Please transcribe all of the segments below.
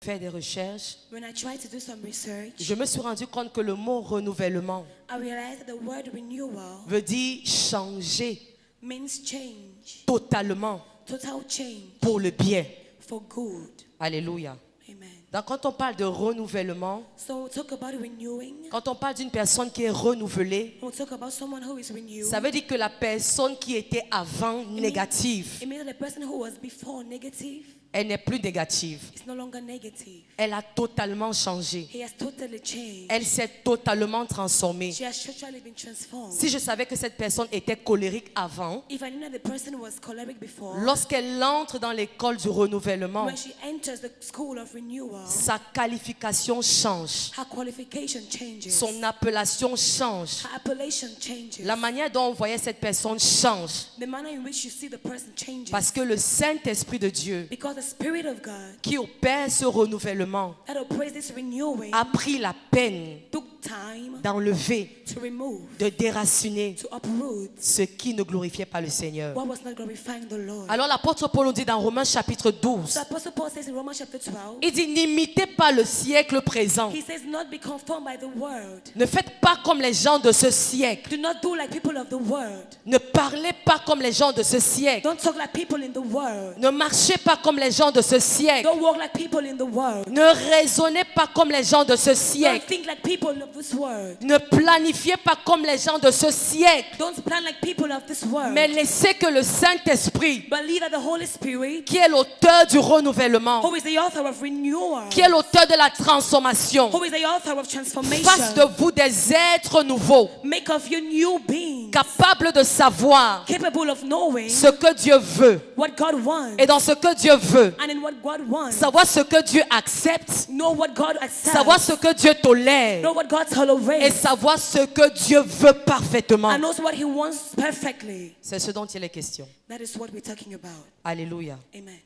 Fait des recherches, when I tried to do some research, je me suis rendu compte que le mot renouvellement I realized that the word renewal veut dire changer means change, totalement total change pour le bien. for good. Alléluia. Amen. Donc quand on parle de renouvellement, So we'll talk about renewing. quand on parle d'une personne qui est renouvelée, We'll talk about someone who is renewed. ça veut dire que la personne qui était avant négative, It means that the person who was before negative elle n'est plus négative. is no longer negative. Elle a totalement changé. He has totally changed. Elle s'est totalement transformée. She has totally been transformed. Si je savais que cette personne était colérique avant, If I knew that the person was choleric before, lorsqu'elle entre dans l'école du renouvellement, when she enters the school of renewal, sa qualification change. her qualification changes. Son appellation change. Her appellation changes. La manière dont on voyait cette personne change. The manner in which you see the person changes. Parce que le Saint-Esprit de Dieu Because the Spirit of God qui opère ce renouvellement that operates this renewing a pris la peine took time d'enlever, to remove, de déraciner to uproot ce qui ne glorifiait pas le Seigneur. what was not glorifying the Lord. Alors l'apôtre Paul nous dit dans Romains chapitre 12, So Apostle Paul says in Romans chapter 12, il dit n'imitez pas le siècle présent. he says, not be conformed by the world. Ne faites pas comme les gens de ce siècle. Do not do like people of the world. Ne parlez pas comme les gens de ce siècle. Don't talk like people in the world. Ne marchez pas comme les gens de ce siècle. Don't walk like people in the world. Ne raisonnez pas comme les gens de ce Don't siècle. think like people of this world. Ne planifiez pas comme les gens de ce siècle. Don't plan like people of this world. Mais laissez que le Saint-Esprit, Believe that the Holy Spirit, qui est l'auteur du renouvellement, who is the author of renewal, qui est l'auteur de la transformation, who is the author of transformation, fasse de vous des êtres nouveaux, make of you new beings, capables de savoir capable of knowing ce que Dieu veut. what God wants, Et dans ce que Dieu veut, and in what God wants, savoir ce que Dieu accepte, know what God accepts, savoir ce que Dieu tolère, know what God et tolerates, savoir ce que Dieu veut parfaitement. and knows what He wants perfectly. C'est ce dont il est question. That is what we're talking about. Alléluia. Amen.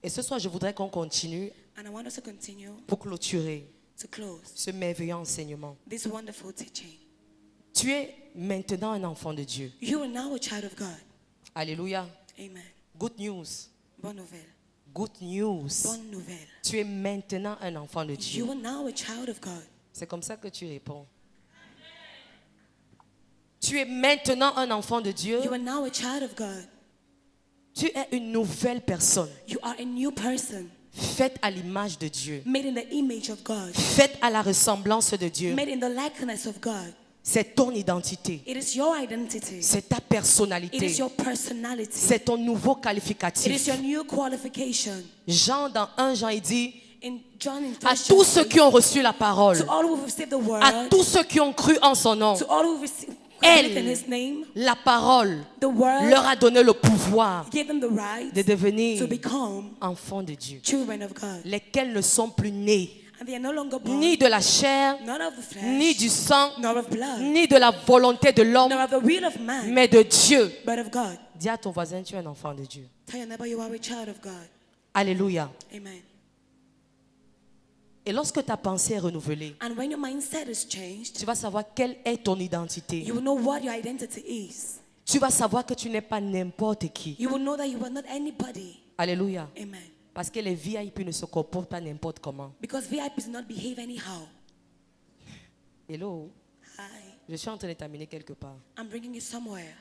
Et ce soir, je voudrais qu'on continue And I want us to continue pour clôturer to close ce merveilleux enseignement. this wonderful teaching. Tu es maintenant un enfant de Dieu. You are now a child of God. Alléluia. Amen. Good news. Bonne nouvelle. Good news. Bonne nouvelle. Tu es maintenant un enfant de Dieu. You are now a child of God. C'est comme ça que tu réponds. Tu es maintenant un enfant de Dieu. You are now a child of God. Tu es une nouvelle personne, You are a new person, faite à l'image de Dieu, made in the image of God, faite à la ressemblance de Dieu. made in the likeness of God. C'est ton identité, It is your identity. c'est ta It personnalité, is your personality. c'est ton nouveau It is qualificatif. your new qualification. Jean, dans 1 Jean, il dit In John, in à first tous John ceux says, qui ont reçu la parole, to all who have received the word, à tous ceux qui ont cru en son nom, to all who have Elle, believed in His name, la parole the word leur a donné le pouvoir gave them the right de devenir to become enfants de Dieu, children of God. lesquels ne sont plus nés And they are no longer born, ni de la chair, none of the flesh, ni du sang, nor of blood, ni de la volonté de l'homme, nor of the will of man, mais de Dieu. but of God. Dis à ton voisin, tu es un enfant de Dieu. Tell your neighbor you are a child of God. Alléluia. Amen. Et lorsque ta pensée est renouvelée, And when your mindset is changed, tu vas savoir quelle est ton identité. you will know what your identity is. Tu vas savoir que tu n'es pas n'importe qui. You will know that you are not anybody. Alléluia. Amen. Parce que les VIP ne se comportent pas n'importe comment. Because VIPs do not behave anyhow. Hello. Hi. Je suis en train de terminer quelque part. I'm bringing you somewhere.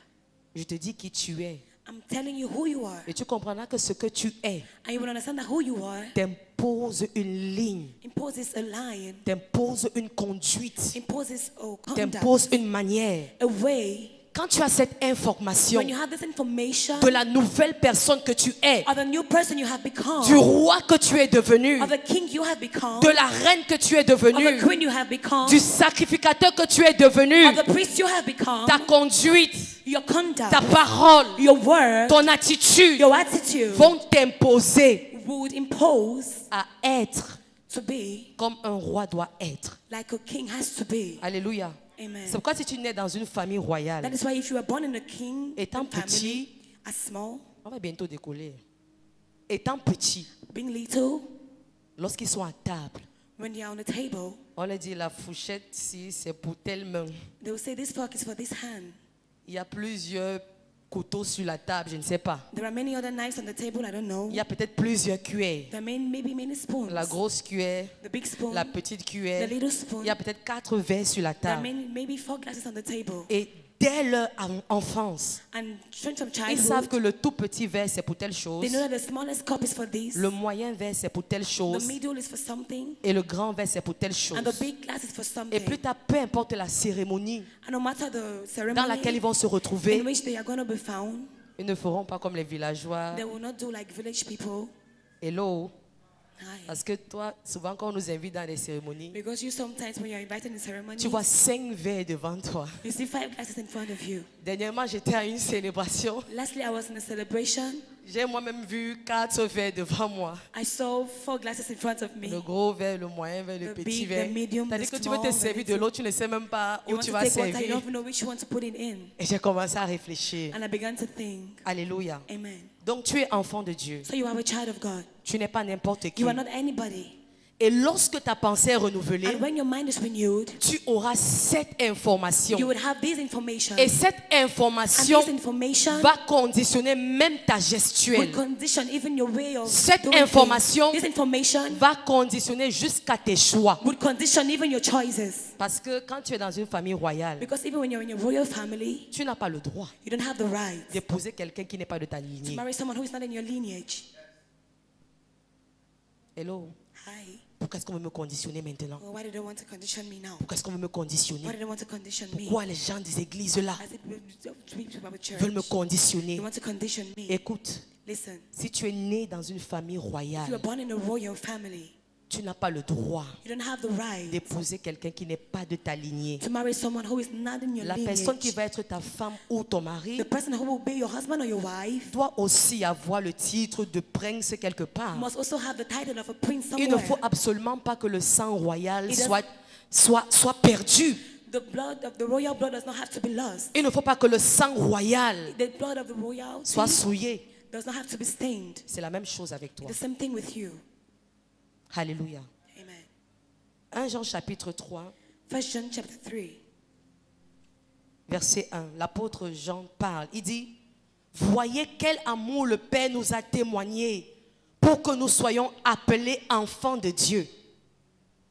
Je te dis qui tu es. I'm telling you who you are. Et tu comprendras que ce que tu es And you will understand that who you are t'impose une ligne, imposes a line, t'impose une conduite, imposes a conduct, t'impose une manière. a way. Quand tu as cette information When you have this information de la nouvelle personne que tu es, of the new person you have become, du roi que tu es devenu, of the king you have become, de la reine que tu es of the devenue, queen you have become, du sacrificateur que tu es devenu, of the priest you have become, ta conduite, your conduct, ta parole, your word, ton attitude your attitude vont t'imposer would impose à être to be comme un roi doit être. like a king has to be. Alléluia. Amen. C'est pourquoi si tu nais dans une famille That royale, is why if you are born in a king étant family, petit, as small, on va bientôt décoller. Étant petit, being little, lorsqu'ils sont à table, when they are on the table, on leur dit la fourchette si c'est pour telle main. they will say this fork is for this hand. Il y a plusieurs couteaux sur la table, je ne sais pas. There are many other knives on the table, I don't know. Il y a peut-être plusieurs cuillères. There are maybe many spoons. La grosse cuillère, The big spoon. la petite The cuillère. little spoon. Il y a peut-être 4 verres sur la There are table. maybe 4 glasses on the table. Et dès leur enfance, And from ils savent childhood, que le tout petit verre c'est pour telle chose, they know that the smallest cup is for this. le moyen verre c'est pour telle The chose middle is for something. et le grand verre c'est pour telle chose. And the big glass is for Et something. plus tard, peu importe la cérémonie And no matter the ceremony dans laquelle ils vont se in retrouver, which they are going to be found, ils ne feront pas comme les villageois. they will not do like village people. Hello. Hi. Parce que toi, souvent quand on nous invite dans des cérémonies, Because you sometimes when you're invited in ceremony, tu vois 5 verres devant toi. you see 5 glasses in front of you. Dernièrement, j'étais à une célébration. Lastly, I was in a celebration. J'ai moi-même vu 4 verres devant moi. I saw 4 glasses in front of me. Le gros verre, le moyen verre, le The petit big, verre. the medium, C'est-à-dire the que tu veux te small, servir the de l'eau, tu ne sais même pas You où want tu to vas take water, you servir. don't even know which one to put it in. Et j'ai commencé à réfléchir. And I began to think, Alléluia. amen. Donc tu es enfant de Dieu. So you are a child of God. Tu n'es pas n'importe qui. You are not anybody. Et lorsque ta pensée est renouvelée, And when your mind is renewed, tu auras cette information. you would have this information. Et cette And information this information va conditionner même ta will gestuelle. condition even your way of Cette doing information things. This information va conditionner jusqu'à tes choix. would condition even your choices. Parce que quand tu es dans une famille royale, Because even when you're in a royal family, tu n'as pas le droit you don't have the right d'épouser quelqu'un qui n'est pas de ta to lignée. marry someone who is not in your lineage. Hello. Hi. Pourquoi est-ce qu'on veut me conditionner maintenant? Well, why do they want to condition me now? Pourquoi est-ce qu'on veut me conditionner? Why do they want to condition me? Pourquoi les gens des églises là As it people about church, veulent me conditionner? they want to condition me. Écoute, Listen, si tu es né dans une famille if you are royale, born in a royal family, tu n'as pas le droit you don't have the right d'épouser quelqu'un qui n'est pas de ta lignée. to marry someone who is not in your La personne qui lineage. va être ta femme ou ton mari The person who will be your husband or your wife doit aussi avoir le titre de prince quelque part. must also have the title of a prince Il ne somewhere. faut absolument pas que le sang royal It does- soit perdu. The blood of the royal blood does not have to be lost. Il ne faut pas que le sang royal The blood of the royal soit souillé. does not have to be stained. C'est la même chose avec toi. The same thing with you. Alléluia. Amen. 1 Jean chapitre 3, 1 John chapter 3. verset 1. L'apôtre Jean parle. Il dit, voyez quel amour le Père nous a témoigné pour que nous soyons appelés enfants de Dieu.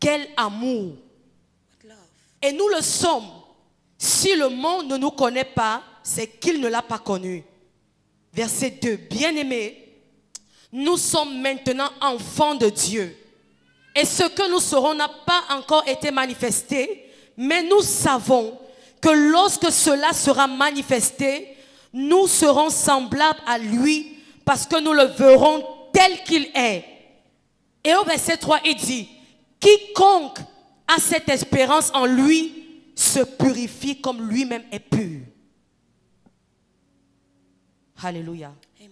Quel amour. What love. Et nous le sommes. Si le monde ne nous connaît pas, c'est qu'il ne l'a pas connu. Verset 2. Bien-aimés, nous sommes maintenant enfants de Dieu. Et ce que nous serons n'a pas encore été manifesté, mais nous savons que lorsque cela sera manifesté, nous serons semblables à lui parce que nous le verrons tel qu'il est. Et au verset 3, il dit, quiconque a cette espérance en lui se purifie comme lui-même est pur. Alléluia. Amen.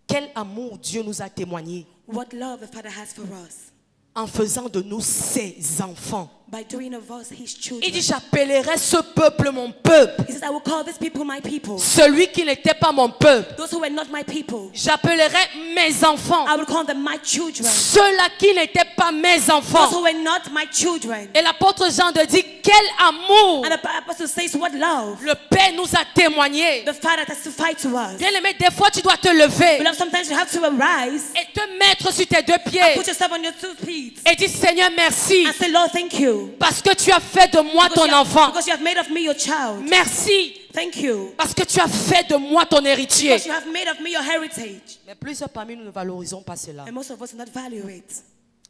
Quel amour Dieu nous a témoigné What love the Father has for us en faisant de nous ses enfants. by doing of us his children. Il dit, j'appellerai ce peuple mon peuple. He says, I will call this people my people. Celui qui n'était pas mon peuple, Those who were not my people, j'appellerai mes enfants. I will call them my children. Ceux-là qui n'étaient pas mes Those enfants. who were not my children. Et l'apôtre Jean te dit, quel amour And the apostle says, what love le Père nous a témoigné. the Father testified to us. Bien aimé, des fois tu dois te lever Beloved, sometimes you have to arise et te mettre sur tes deux and pieds put yourself on your 2 feet et dire, Seigneur, merci and say, Lord, thank you. parce que tu as fait de moi ton enfant. Because you have made of me your child. Merci Thank you. parce que tu as fait de moi ton héritier. Because you have made of me your heritage. Mais plusieurs parmi nous ne valorisons pas cela. And most of us do not value it.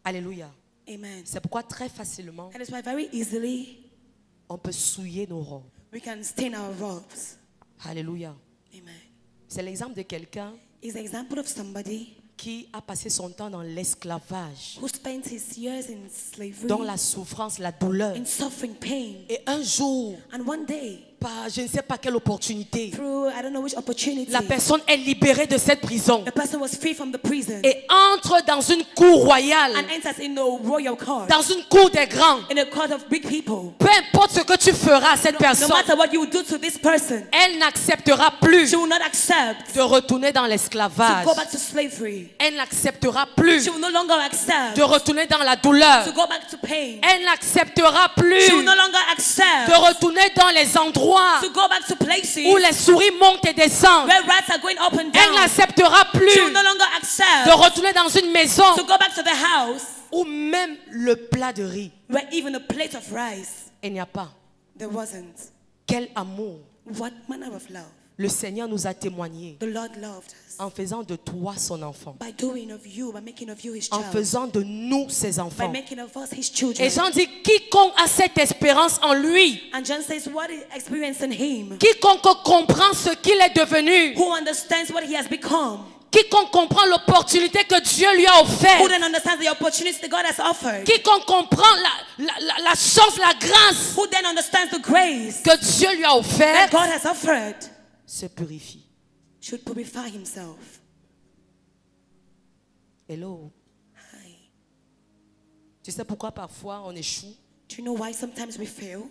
Alléluia. Amen. C'est pourquoi très facilement, That is why very easily on peut souiller nos robes. we can stain our robes. Alléluia. Amen. C'est l'exemple de quelqu'un Is the example of somebody qui a passé son temps dans l'esclavage, who spent his years in slavery, dans la souffrance, la douleur. in suffering, pain. Et un jour, And one day, par je ne sais pas quelle opportunité, through I don't know which opportunity, la personne est libérée de cette prison the person was free from the prison et entre dans une cour royale, and enters in the royal court, dans une cour des grands. in a court of big people. Peu importe ce que tu feras à cette No personne, matter what you do to this person, elle n'acceptera plus she will not accept de retourner dans to l'esclavage. go back to slavery. Elle n'acceptera plus She will no longer accept de retourner dans la douleur. to go back to pain. Elle n'acceptera plus She will no de longer accept retourner dans les endroits to go back to places où les souris montent et descendent, where rats are going up and elle down. n'acceptera She will plus no longer accept de retourner dans une maison to go back to the house où même le plat de riz, where even a plate of rice, il n'y a pas. there wasn't. Quel amour What manner of love? le Seigneur nous a témoigné The Lord loved us en faisant de toi son enfant, by doing of you, by making of you his en child, faisant de nous ses by enfants. making of us his Et children. Jean dit, quiconque a cette espérance en lui, And John says, what is experienced in him, quiconque comprend ce qu'il est devenu, who understands what he has become, quiconque comprend l'opportunité que Dieu lui a who offerte, then understands the opportunity that God has offered, quiconque comprend la chance, la grâce who then understands the grace que Dieu lui a that offerte, God has offered, se purifie. should purify himself. Hello. Hi. Tu sais pourquoi parfois on échoue Do you know why sometimes we fail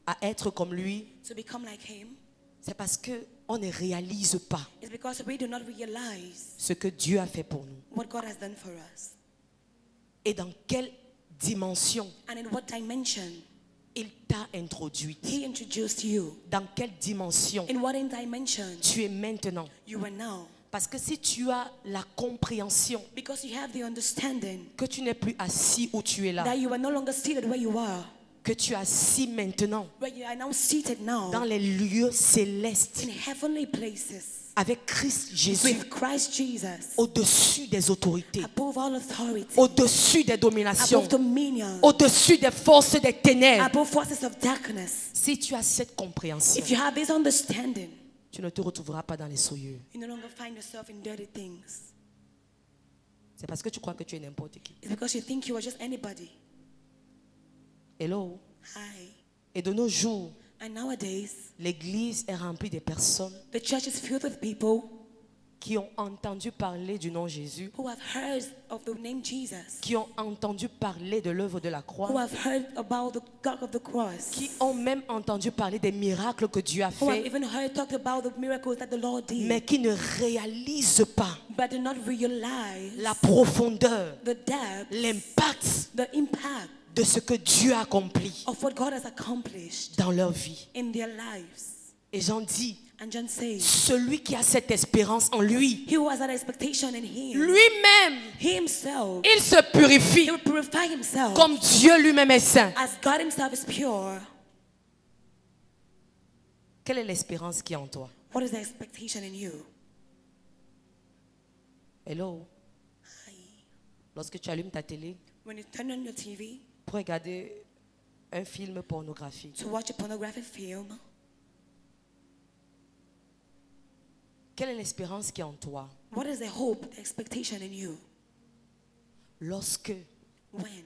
à être comme lui? to become like him? C'est parce que on ne réalise pas It's because we do not realize ce que Dieu a fait pour nous what God has done for us et dans quelle dimension and in what dimension il t'a introduit. he introduced you. Dans quelle dimension In what dimension tu es maintenant. you are now. Parce que si tu as la compréhension Because you have the understanding que tu n'es plus assis où tu es là, that you are no longer seated where you are, que tu es assis maintenant where you are now seated now dans les lieux célestes in heavenly places avec Christ Jésus with Christ Jesus, au-dessus des autorités, above all authority, au-dessus des dominations, above dominion, au-dessus des forces des ténèbres. above forces of darkness. Si tu as cette compréhension, If you have this understanding, tu ne te retrouveras pas dans les souillures. you no longer find yourself in dirty things. C'est parce que tu crois que tu es n'importe qui. It's because you think you are just anybody. Hello. Hi. Et de nos jours, And nowadays, l'église est remplie de personnes the church is filled with people qui ont entendu parler du nom Jésus, who have heard of the name Jesus, qui ont entendu parler de l'œuvre de la who croix, have heard about the God of the cross, qui ont même entendu parler des miracles que Dieu a who have fait, even heard talk about the miracles that the Lord did, mais qui ne réalisent pas but do not realize la profondeur, the depth, l'impact the impact de ce que Dieu a accompli of what God has accomplished dans leur vie. in their lives. Et j'en dis, And John says, celui qui a cette espérance en lui, he who has that expectation in him, lui-même, he himself, il se purifie he will purify himself comme Dieu lui-même est saint. as God himself is pure. Quelle est l'espérance qui est en toi? What is the expectation in you? Hello? Lorsque tu allumes ta télé When you turn on your TV pour regarder un film pornographique, to watch a pornographic film, quelle est l'espérance qui est en toi what is the hope, the expectation in you lorsque when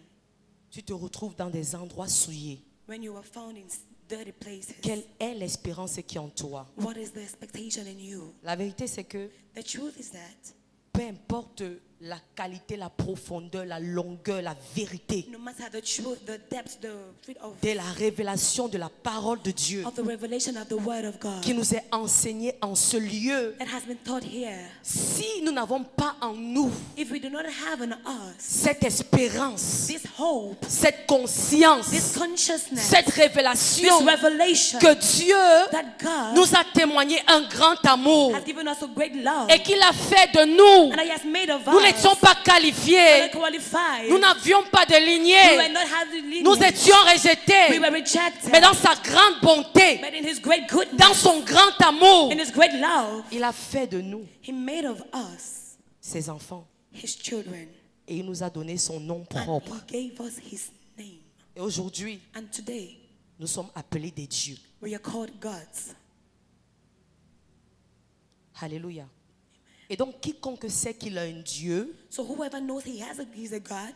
tu te retrouves dans des endroits souillés? you are found in dirty places? Quelle est l'espérance qui est en toi? What is the expectation in you? La vérité, c'est que The truth is that peu importe la qualité, la profondeur, la longueur, la vérité no matter the truth, the depth, the truth de la révélation de la parole de Dieu of the revelation of the word of God qui nous est enseignée en ce lieu, that has been taught here, si nous n'avons pas en nous if we do not have in us cette espérance, this hope, cette conscience, this consciousness, cette this révélation revelation que Dieu that God nous a témoigné un grand amour has given us a great love et qu'il a fait de nous, and that He has made of nous us n'étions pas qualifiés, not qualified. nous n'avions pas de We were lignée, not having lineage. nous étions We rejetés, were rejected. mais dans sa grande bonté, But in His great goodness, dans son grand amour, in His great love, il a fait de nous He made of us ses enfants His children. et il nous a donné son nom And propre. He gave us His name. Et aujourd'hui, And today, nous sommes appelés des dieux. we are called gods. Alléluia. Et donc, quiconque sait qu'il a un Dieu, So whoever knows He's a God,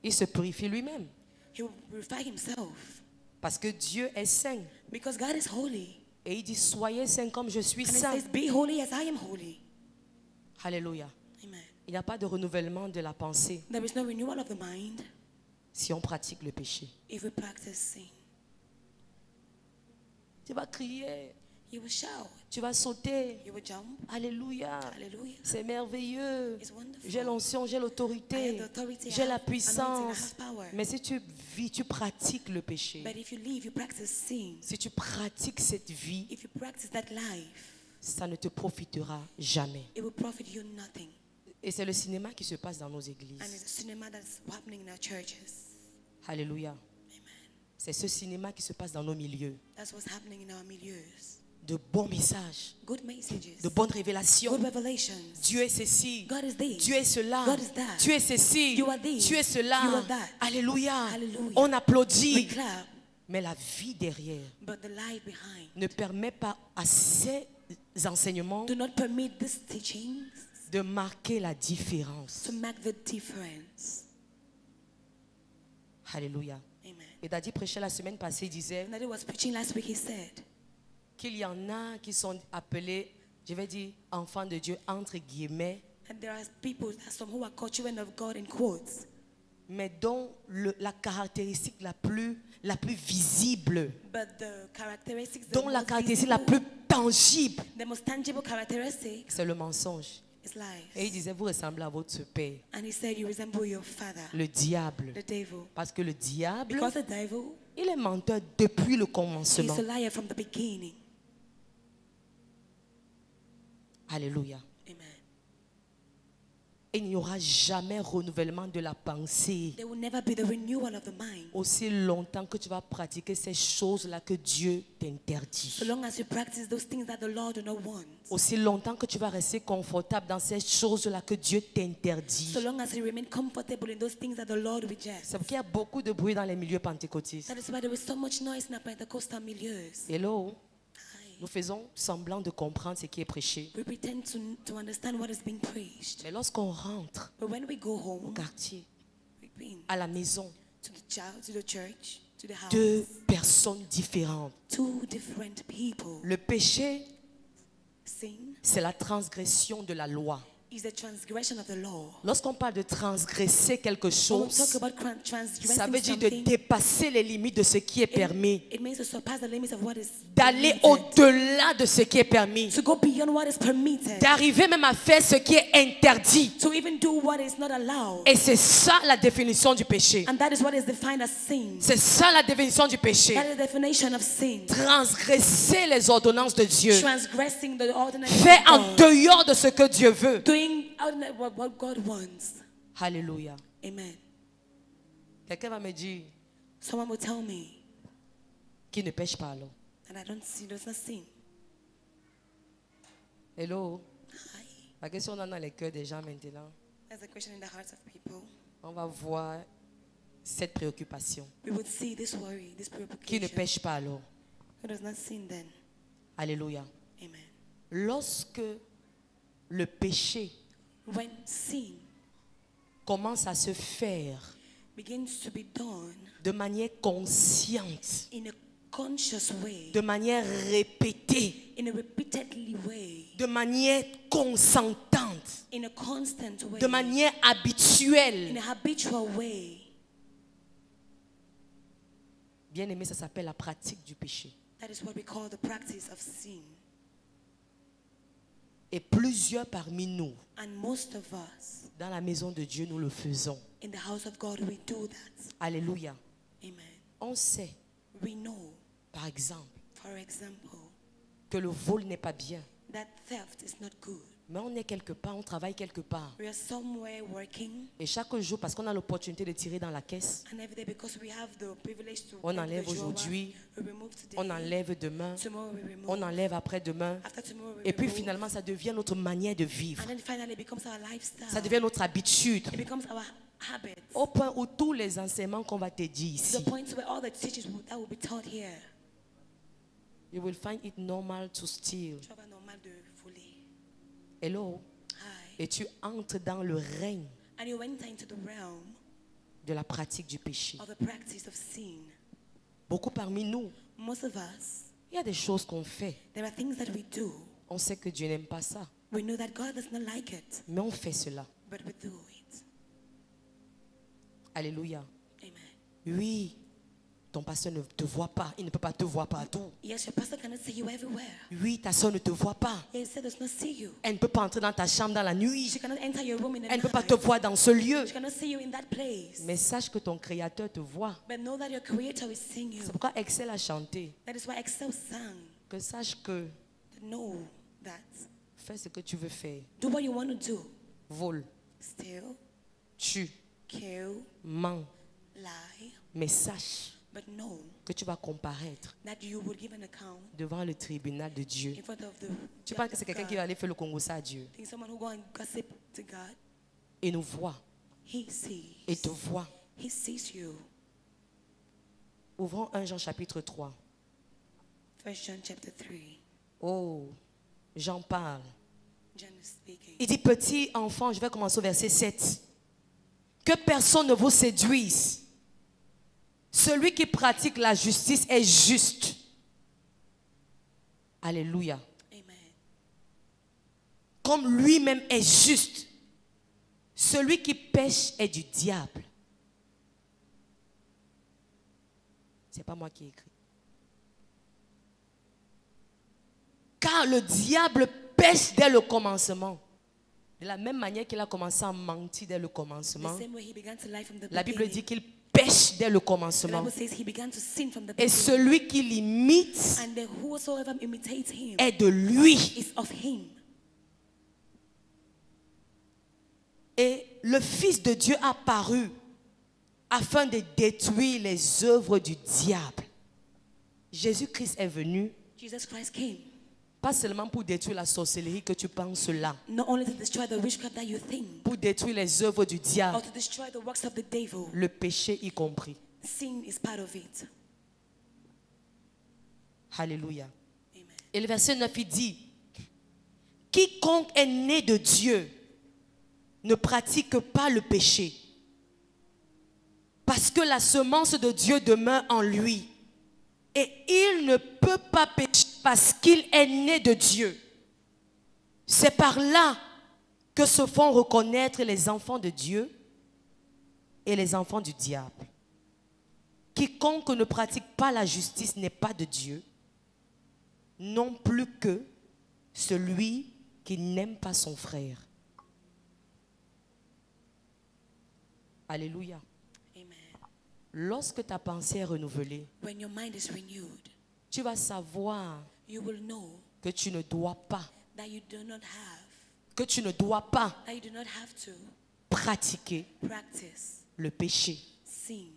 il se purifie lui-même. He will purify Himself. Parce que Dieu est saint. Because God is holy. Et il dit, soyez saints comme je suis And He saint. says, be holy as I am holy. Alléluia. Amen. Il n'y a pas de renouvellement de la pensée There is no renewal of the mind si on pratique le péché. if we practice sin. Tu vas crier, You will shout. Tu vas sauter. You will jump. Alléluia. Hallelujah. C'est merveilleux. It's wonderful. J'ai l'onction, j'ai I l'autorité, have the authority, I j'ai have la anointing, I puissance. have power. Mais si tu vis, tu pratiques le péché, But if you live, you practice sin. si tu pratiques cette vie, If you practice that life, ça ne te profitera jamais. it will profit you nothing. Et c'est le cinéma qui se passe dans nos And églises. it's a cinema that's happening in our churches. Alléluia. Amen. C'est ce cinéma qui se passe dans nos milieux. That's what's happening in our milieux. De bons messages, Good messages. de bonnes révélations. Good revelations. Dieu est ceci, God is this. Dieu est cela, God is that. tu es ceci, You are this. tu es cela. You are that. Alléluia. Hallelujah. On We applaudit. clap, Mais la vie derrière but the life behind. ne permet pas à ces enseignements Do not permit these teachings de marquer la différence. to make the difference. Alléluia. Amen. Et Daddy prêchait la semaine passée, il disait And that he was preaching last week, he said qu'il y en a qui sont appelés, je vais dire, enfants de Dieu, entre guillemets, and there are people, there are some who are called children of God in quotes, mais dont la caractéristique la plus visible, but the characteristics, dont la caractéristique la plus tangible, the most tangible characteristics c'est le mensonge. is lies. Et il disait, vous ressemblez à votre père, And he said, you resemble your father, le diable. the devil. Parce que le diable, Because the devil, il est menteur depuis le he's commencement. a liar from the beginning. Alléluia. Amen. Et il n'y aura jamais renouvellement de la pensée There will never be the renewal of the mind. aussi longtemps que tu vas pratiquer ces choses-là que Dieu t'interdit. So long as you practice those things that the Lord do not want. Aussi longtemps que tu vas rester confortable dans ces choses-là que Dieu t'interdit. So long as you remain comfortable in those things that the Lord rejects. C'est qu'il y a beaucoup de bruit dans les milieux pentecôtistes. That is why there is so much noise in our Pentecostal milieux. Hello, Hi. nous faisons semblant de comprendre ce qui est prêché. We pretend to understand what is being preached. Mais lorsqu'on rentre But when we go au home, quartier, we bring à la maison, to the child, to the church, to the house, deux personnes différentes. two different people. Le péché, Sin c'est la transgression de la loi. is the transgression of the law. Lorsqu'on parle de transgresser quelque When we chose, talk about transgressing ça veut dire de something, dépasser les limites de ce qui est permis, it means to surpass the limits of what is d'aller permitted. au-delà de ce qui est permis, To go beyond what is permitted. d'arriver même à faire ce qui est interdit. To even do what is not allowed. Et c'est ça la définition du péché. And that is what is defined as sin. C'est ça la définition du péché. That is the definition of sin. Transgresser les ordonnances de Dieu. Transgressing the ordinary Faire en God. dehors de ce que Dieu veut. Doing what God wants. Alléluia. Amen. Quelqu'un va me dire Someone will tell me qu'il ne pêche pas alors. that I don't see, does not sin. Hello. Hi. La question on a dans les cœurs des gens maintenant. There's a question in the hearts of people. On va voir cette préoccupation. We would see this worry, this Qui ne preoccupation. pêche pas alors. Who does not sin then? Alléluia. Amen. Lorsque le péché When sin commence à se faire begins to be done de manière consciente, in a conscious way, de manière répétée, in a repeatedly way, de manière consentante, in a constant way, de manière in habituelle. a habitual way. Bien aimé, ça s'appelle la pratique du péché. That is what we call the practice of sin. Et plusieurs parmi nous, And most of us dans la maison de Dieu, nous le faisons. in the house of God, we do that. Alléluia. Amen. On sait, We know, par exemple, for example, que le vol n'est pas bien. that theft is not good. Mais on est quelque part, on travaille quelque part. We are somewhere working, Et chaque jour, parce qu'on a l'opportunité de tirer dans la caisse, and every day because we have the privilege to on empty enlève the drawer, aujourd'hui, we remove today, on enlève demain, tomorrow we remove, on enlève après-demain. after tomorrow we Et puis remove, finalement, ça devient notre manière de vivre. and then finally it becomes our lifestyle. Ça devient notre habitude. It becomes our habit. Au point où tous les enseignements qu'on va te dire To the ici, point where all the teachings that will be taught here, you will find it normal to steal. tu vas voir normal de voler. Hello? Hi. Et tu entres dans le règne And you enter into the realm de la pratique du péché. of the practice of sin. Beaucoup parmi nous, Most of us, il y a des choses qu'on fait. there are things that we do. On sait que Dieu n'aime pas ça, We know that God does not like it, mais on fait cela. but we do it. Alléluia. Amen. Oui, ton pasteur ne te voit pas. Il ne peut pas te voir partout. Yes, your pastor cannot see you everywhere. Oui, ta soeur ne te voit pas. Yes, he does not see you. Elle ne peut pas entrer dans ta chambre dans la nuit. She cannot enter your room in the Elle ne peut pas night. te voir dans ce lieu. She cannot see you in that place. Mais sache que ton Créateur te voit. But know that your Creator is seeing you. C'est pourquoi Excel a chanté. That is why Excel sang. Que sache que To know that. fais ce que tu veux faire. Do what you want to do. Vole, Steal, tue, kill, mens. lie. Mais sache But know que tu vas comparaître that you will give an account devant le tribunal de Dieu. in front of the Tu penses que judge c'est of quelqu'un God. qui va aller faire le Congo ça à Dieu. Think someone who go and gossip to God. Il nous voit. He sees. Il te voit. He sees you. Ouvrons 1 Jean chapitre 3. 1 John chapter 3. Oh, Jean parle. John is speaking. Il dit, petit enfant, je vais commencer au verset 7. Que personne ne vous séduise. Celui qui pratique la justice est juste. Alléluia. Amen. Comme lui-même est juste. Celui qui pêche est du diable. C'est pas moi qui ai écrit. Car le diable pêche dès le commencement. De la même manière qu'il a commencé à mentir dès le The commencement. same way he began to lie from the La Bible beginning. dit qu'il pêche dès le The commencement. Bible says he began to sin from the Et beginning. celui qui l'imite And the whosoever imitates him est de lui. is of him. Et le Fils de Dieu a paru afin de détruire les œuvres du diable. Jésus-Christ est venu, Jesus Christ came pas seulement pour détruire la sorcellerie que tu penses là, not only to destroy the witchcraft that you think, pour détruire les œuvres du diable, or to destroy the works of the devil. le péché y compris. Sin is part of it. Alléluia. Amen. Et le verset 9, il dit, quiconque est né de Dieu ne pratique pas le péché, parce que la semence de Dieu demeure en lui. Et il ne peut pas pécher parce qu'il est né de Dieu. C'est par là que se font reconnaître les enfants de Dieu et les enfants du diable. Quiconque ne pratique pas la justice n'est pas de Dieu, non plus que celui qui n'aime pas son frère. Alléluia. Amen. Lorsque ta pensée est renouvelée, When your mind is renewed, tu vas savoir you will know que tu ne dois pas, that you do not have, that you do not have to pratiquer practice le péché. sin.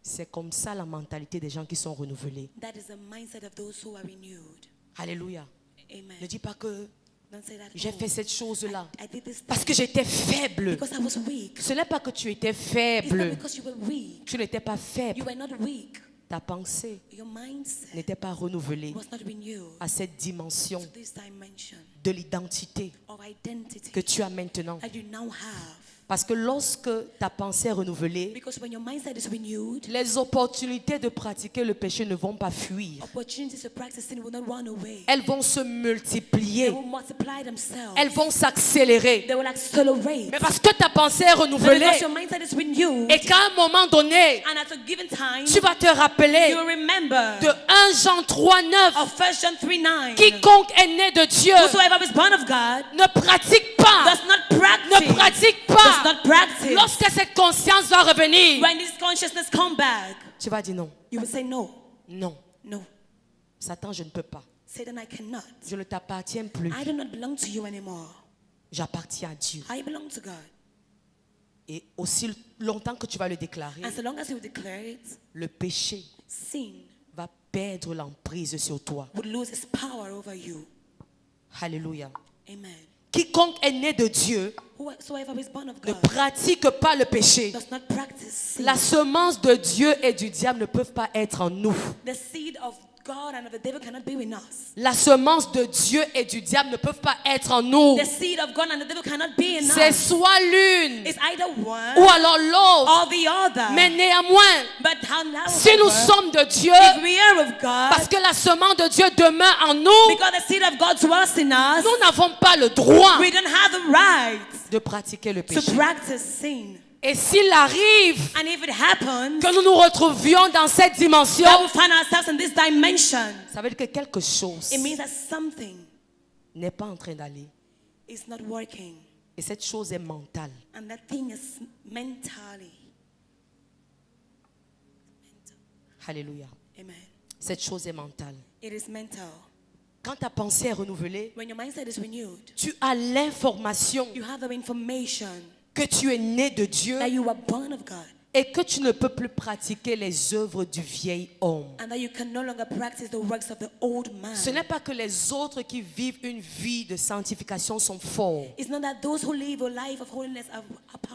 C'est comme ça la mentalité des gens qui sont renouvelés. That is the mindset of those who are renewed. Alléluia. Amen. Ne dis pas que Don't say that. j'ai "Oh, fait cette chose-là I did this parce thing que j'étais faible. because I was weak." Ce n'est pas que tu étais It's not faible. because you were weak. Tu n'étais pas You faible. were not weak. Ta pensée Your mindset n'était pas renouvelée was not renewed à cette dimension to this dimension de l'identité of identity que tu as maintenant. that you now have. Parce que lorsque ta pensée est renouvelée, Because when your mindset is renewed, les opportunités de pratiquer le péché ne vont pas fuir. opportunities to practice sin will not run away. Elles vont se They multiplier. will multiply themselves. Elles vont s'accélérer. They will accelerate. Mais parce que ta pensée est But renouvelée because your mindset is renewed, et qu'à un moment donné, and at a given time, tu vas te rappeler you will remember de 1 Jean 3, 9. of 1 John 3:9. Quiconque est né de Dieu Whosoever is born of God ne pratique pas. does not practice. Ne pratique Does pas. not practice. Lorsque cette conscience va revenir, When this consciousness come back, tu vas dire non. you will say no, Non. no. Satan, je ne peux pas. Satan, I cannot. Je ne t'appartiens plus. I do not belong to you anymore. J'appartiens à Dieu. I belong to God. Et aussi longtemps que tu vas le déclarer, And so long as you declare it, le péché sin va perdre l'emprise sur toi. would lose its power over you. Alléluia. Amen. Quiconque est né de Dieu Whosoever is born of ne God pratique pas le péché. does not practice sin. La semence de Dieu et du diable ne peuvent pas être en nous. The seed of God and of the devil cannot be in us. La semence de Dieu et du diable ne peuvent pas être en nous. The seed of God and the devil cannot be in C'est us. soit l'une It's either one ou alors l'autre. or the other. Mais néanmoins, But however, si nous sommes de Dieu, if we are of God, parce que la semence de Dieu demeure en nous, because the seed of God dwells in us, nous n'avons pas le droit we don't have the right de pratiquer le to péché. practice sin. Et s'il arrive And if it happens, que nous nous retrouvions dans cette dimension, that we find ourselves in this dimension, ça veut dire que quelque chose it means that something n'est pas en train d'aller. is not working. Et cette chose est mentale. And that thing is mentally. Alléluia. Amen. Cette chose est mentale. It is mental. Quand ta pensée est renouvelée, When your mindset is renewed, tu as l'information you have the information que tu es né de Dieu that you are born of God et que tu ne peux plus pratiquer les œuvres du vieil homme. and that you can no longer practice the works of the old man. Ce n'est pas que les autres qui vivent une vie de sanctification sont forts. It's not that those who live a life of holiness are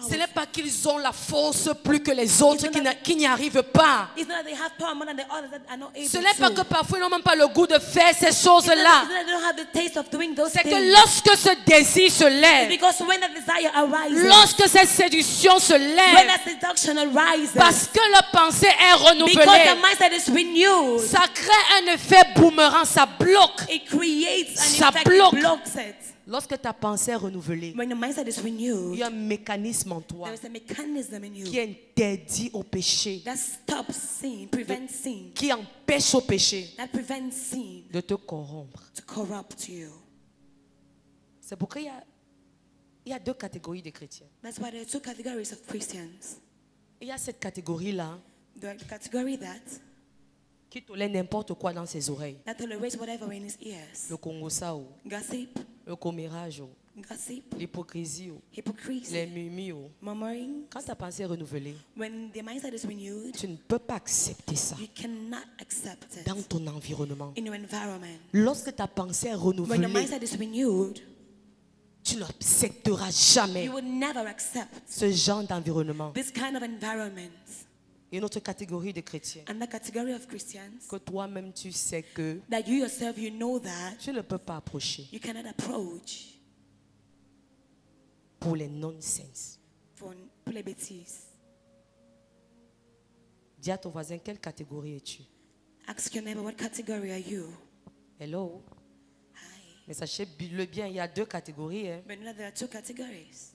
Ce n'est powerful. pas qu'ils ont la force plus que les autres qui n'y arrivent pas. It's not that they have power more than the others that are not able Ce n'est pas que to. parfois ils n'ont même pas le goût de faire ces It's not choses-là. that they don't have the taste of doing those C'est things. que lorsque ce désir se It's lève, because when that desire arises, lorsque cette séduction se when lève, that seduction arises, parce que la pensée est because the renouvelée, mindset is renewed, ça crée un effet boomerang, ça bloque. it creates Ça an effect, bloque. it blocks it. Lorsque ta pensée est renouvelée, When the mindset is il renewed, y a un mécanisme en toi there is a mechanism in qui you interdit au péché, that stops sin, prevents sin, qui empêche au péché that prevents sin de te corrompre. to corrupt you. C'est pourquoi il y a deux catégories de chrétiens. That's why there are two categories of Christians. Il y a cette catégorie-là The category qui tolère n'importe quoi dans ses oreilles. that tolerates whatever in his ears. Le Congo-sao, Gossip, le commérage, gossip, l'hypocrisie, les hypocrisy, murmures. murmuring. Quand ta pensée est renouvelée, When the mindset is renewed, tu ne peux pas accepter ça you cannot accept it dans ton environnement. in your environment. Lorsque ta pensée est When your renouvelée, mindset is renewed, tu n'accepteras jamais you will never accept ce genre d'environnement. this kind of environment. Il y a une autre catégorie de chrétiens And the category of Christians que toi-même tu sais que that you yourself, you know that tu ne peux pas approcher you cannot approach pour les nonsense. for les bêtises. Dis à ton voisin, quelle catégorie es-tu? Ask your neighbor, what category are you? Hello? Hi. Mais sachez-le bien, il y a deux catégories. Hein? But now there are two categories.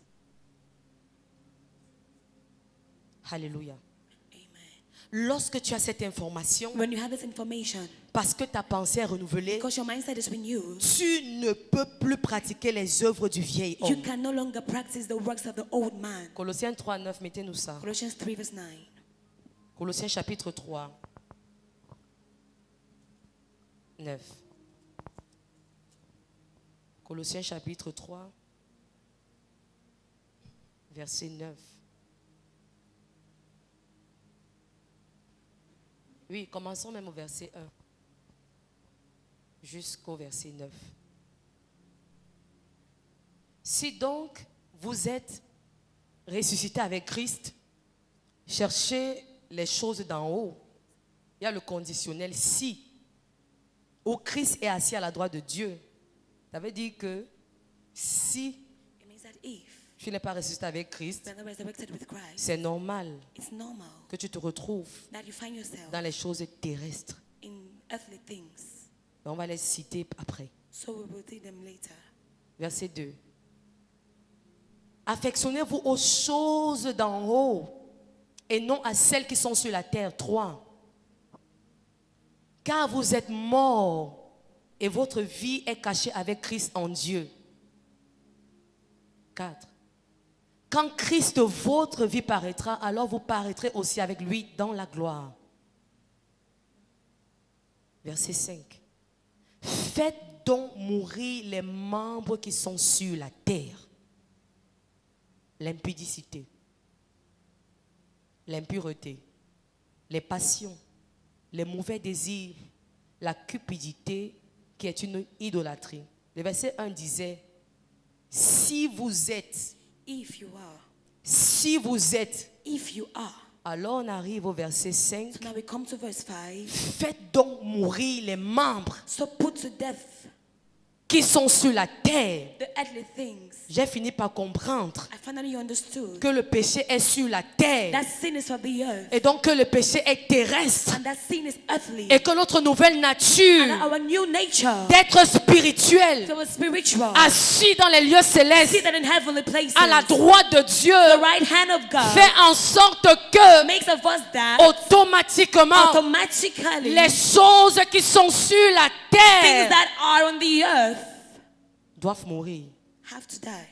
Alléluia. Amen. Lorsque tu as cette information, When you have this information, parce que ta pensée est renouvelée, because your mindset is renewed, tu ne peux plus pratiquer les œuvres du vieil you homme. can no longer practice the works of the old man. Colossiens 3, 9, mettez-nous ça. Colossians 3 verse 9. Colossiens chapitre 3, 9. Colossiens chapitre 3, verset 9. Oui, commençons même au verset 1 jusqu'au verset 9. Si donc vous êtes ressuscité avec Christ, cherchez les choses d'en haut. Il y a le conditionnel si, où Christ est assis à la droite de Dieu. Ça veut dire que si It means that if tu n'es pas ressuscité avec Christ, you are resurrected with Christ, c'est normal it's normal que tu te retrouves that you find yourself dans les choses terrestres. in earthly things. On va les citer après. So we will take them later. Verset 2. Affectionnez-vous aux choses d'en haut et non à celles qui sont sur la terre. 3. Car vous êtes morts et votre vie est cachée avec Christ en Dieu. 4. Quand Christ, votre vie, paraîtra, alors vous paraîtrez aussi avec lui dans la gloire. Verset 5. Faites donc mourir les membres qui sont sur la terre. L'impudicité, l'impureté, les passions, les mauvais désirs, la cupidité qui est une idolâtrie. Le verset 1 disait, si vous êtes, If you are, alors on arrive au verset 5, so now we come to verse 5. faites donc mourir les membres So put to death qui sont sur la terre. the earthly things. J'ai fini par comprendre I finally understood que le péché est sur la terre that sin is of the earth et donc que le péché est terrestre and that sin is earthly. et que notre nouvelle And nature our new nature d'être spirituel, So it's spiritual. assis dans les lieux célestes, Seated in heavenly places. à la droite de Dieu, The right hand of God fait en sorte que makes of us that automatiquement automatically les choses qui sont sur la things terre that are on the earth doivent mourir. have to die.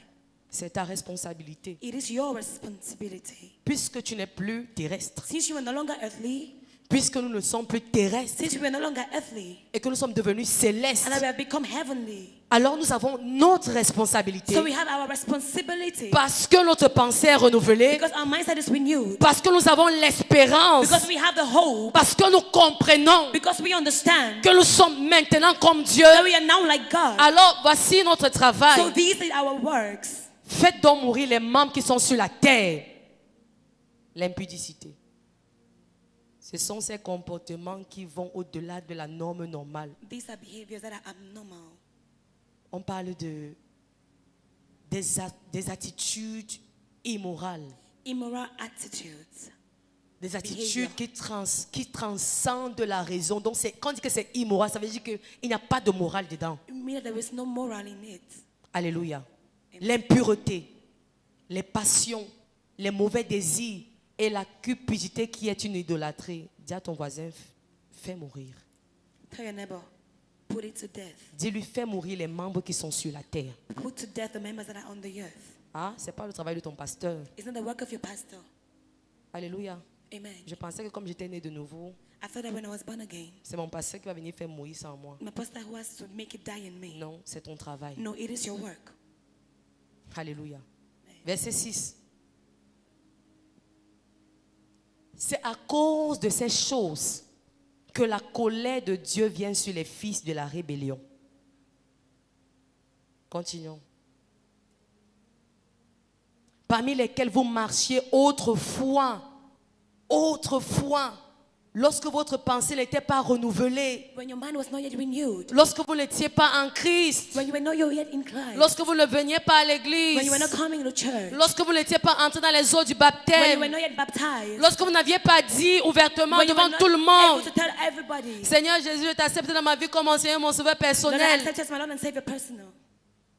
C'est ta responsabilité. It is your responsibility. Puisque tu n'es plus terrestre, Since you are no longer earthly, puisque nous ne sommes plus terrestres since we are no longer earthly, et que nous sommes devenus célestes, and that we have become heavenly, alors nous avons notre responsabilité. so we have our responsibility. Parce que notre pensée est renouvelée, Because our mindset is renewed. parce que nous avons l'espérance, Because we have the hope. parce que nous comprenons Because we understand que nous sommes maintenant comme Dieu. that we are now like God. Alors voici notre travail. So these are our works. Faites donc mourir les membres qui sont sur la terre. L'impudicité. Ce sont ces comportements qui vont au-delà de la norme normale. These are behaviors that are abnormal. On parle des attitudes immorales. Immoral attitudes. Des attitudes qui transcendent la raison. Donc quand on dit que c'est immoral, ça veut dire qu'il n'y a pas de morale dedans. It means there is no moral in it. Alléluia. L'impureté, les passions, les mauvais désirs et la cupidité qui est une idolâtrie. Dis à ton voisin, fais mourir. Tell your neighbor, put it to death. Dis-lui, fais mourir les membres qui sont sur la terre. Put to death the members that are on the earth. Ah, c'est pas le travail de ton pasteur. It's not the work of your pastor. Alléluia. Amen. Je pensais que comme j'étais né de nouveau, I thought that when I was born again, c'est mon pasteur qui va venir faire mourir sans moi. my pastor who has to make it die in me. Non, c'est ton travail. No, it is your work. Alléluia. Verset 6. C'est à cause de ces choses que la colère de Dieu vient sur les fils de la rébellion. Continuons. Parmi lesquels vous marchiez autrefois, lorsque votre pensée n'était pas renouvelée, When your mind was not yet renewed, lorsque vous n'étiez pas en Christ, when you were not yet in Christ, lorsque vous ne veniez pas à when you were not l'église, coming to church, lorsque vous n'étiez pas entré dans les eaux du when you baptême, were not yet baptized, lorsque vous n'aviez pas dit ouvertement when you were devant not tout le monde, able to tell everybody, Seigneur Jésus, je t'accepte dans ma vie comme mon Seigneur, mon sauveur Lord, I personnel, accept you as my Lord and Savior personal.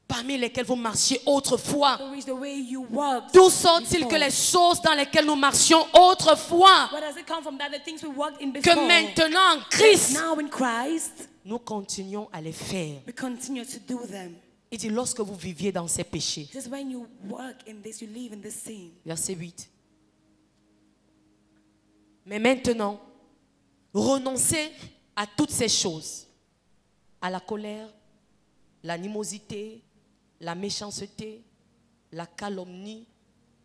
parmi lesquels vous marchiez autrefois. So it's the way you walked. D'où sont-ils before. que les choses dans lesquelles nous marchions autrefois, Where does it come from that the things we walked in que before, maintenant en Christ, now in Christ, nous continuons à les faire? we continue to do them. Il dit, lorsque vous viviez dans ces péchés. This is when you work in this, you live in this sin. Verset 8. Mais maintenant, renoncez à toutes ces choses. À la colère, l'animosité, la méchanceté, la calomnie.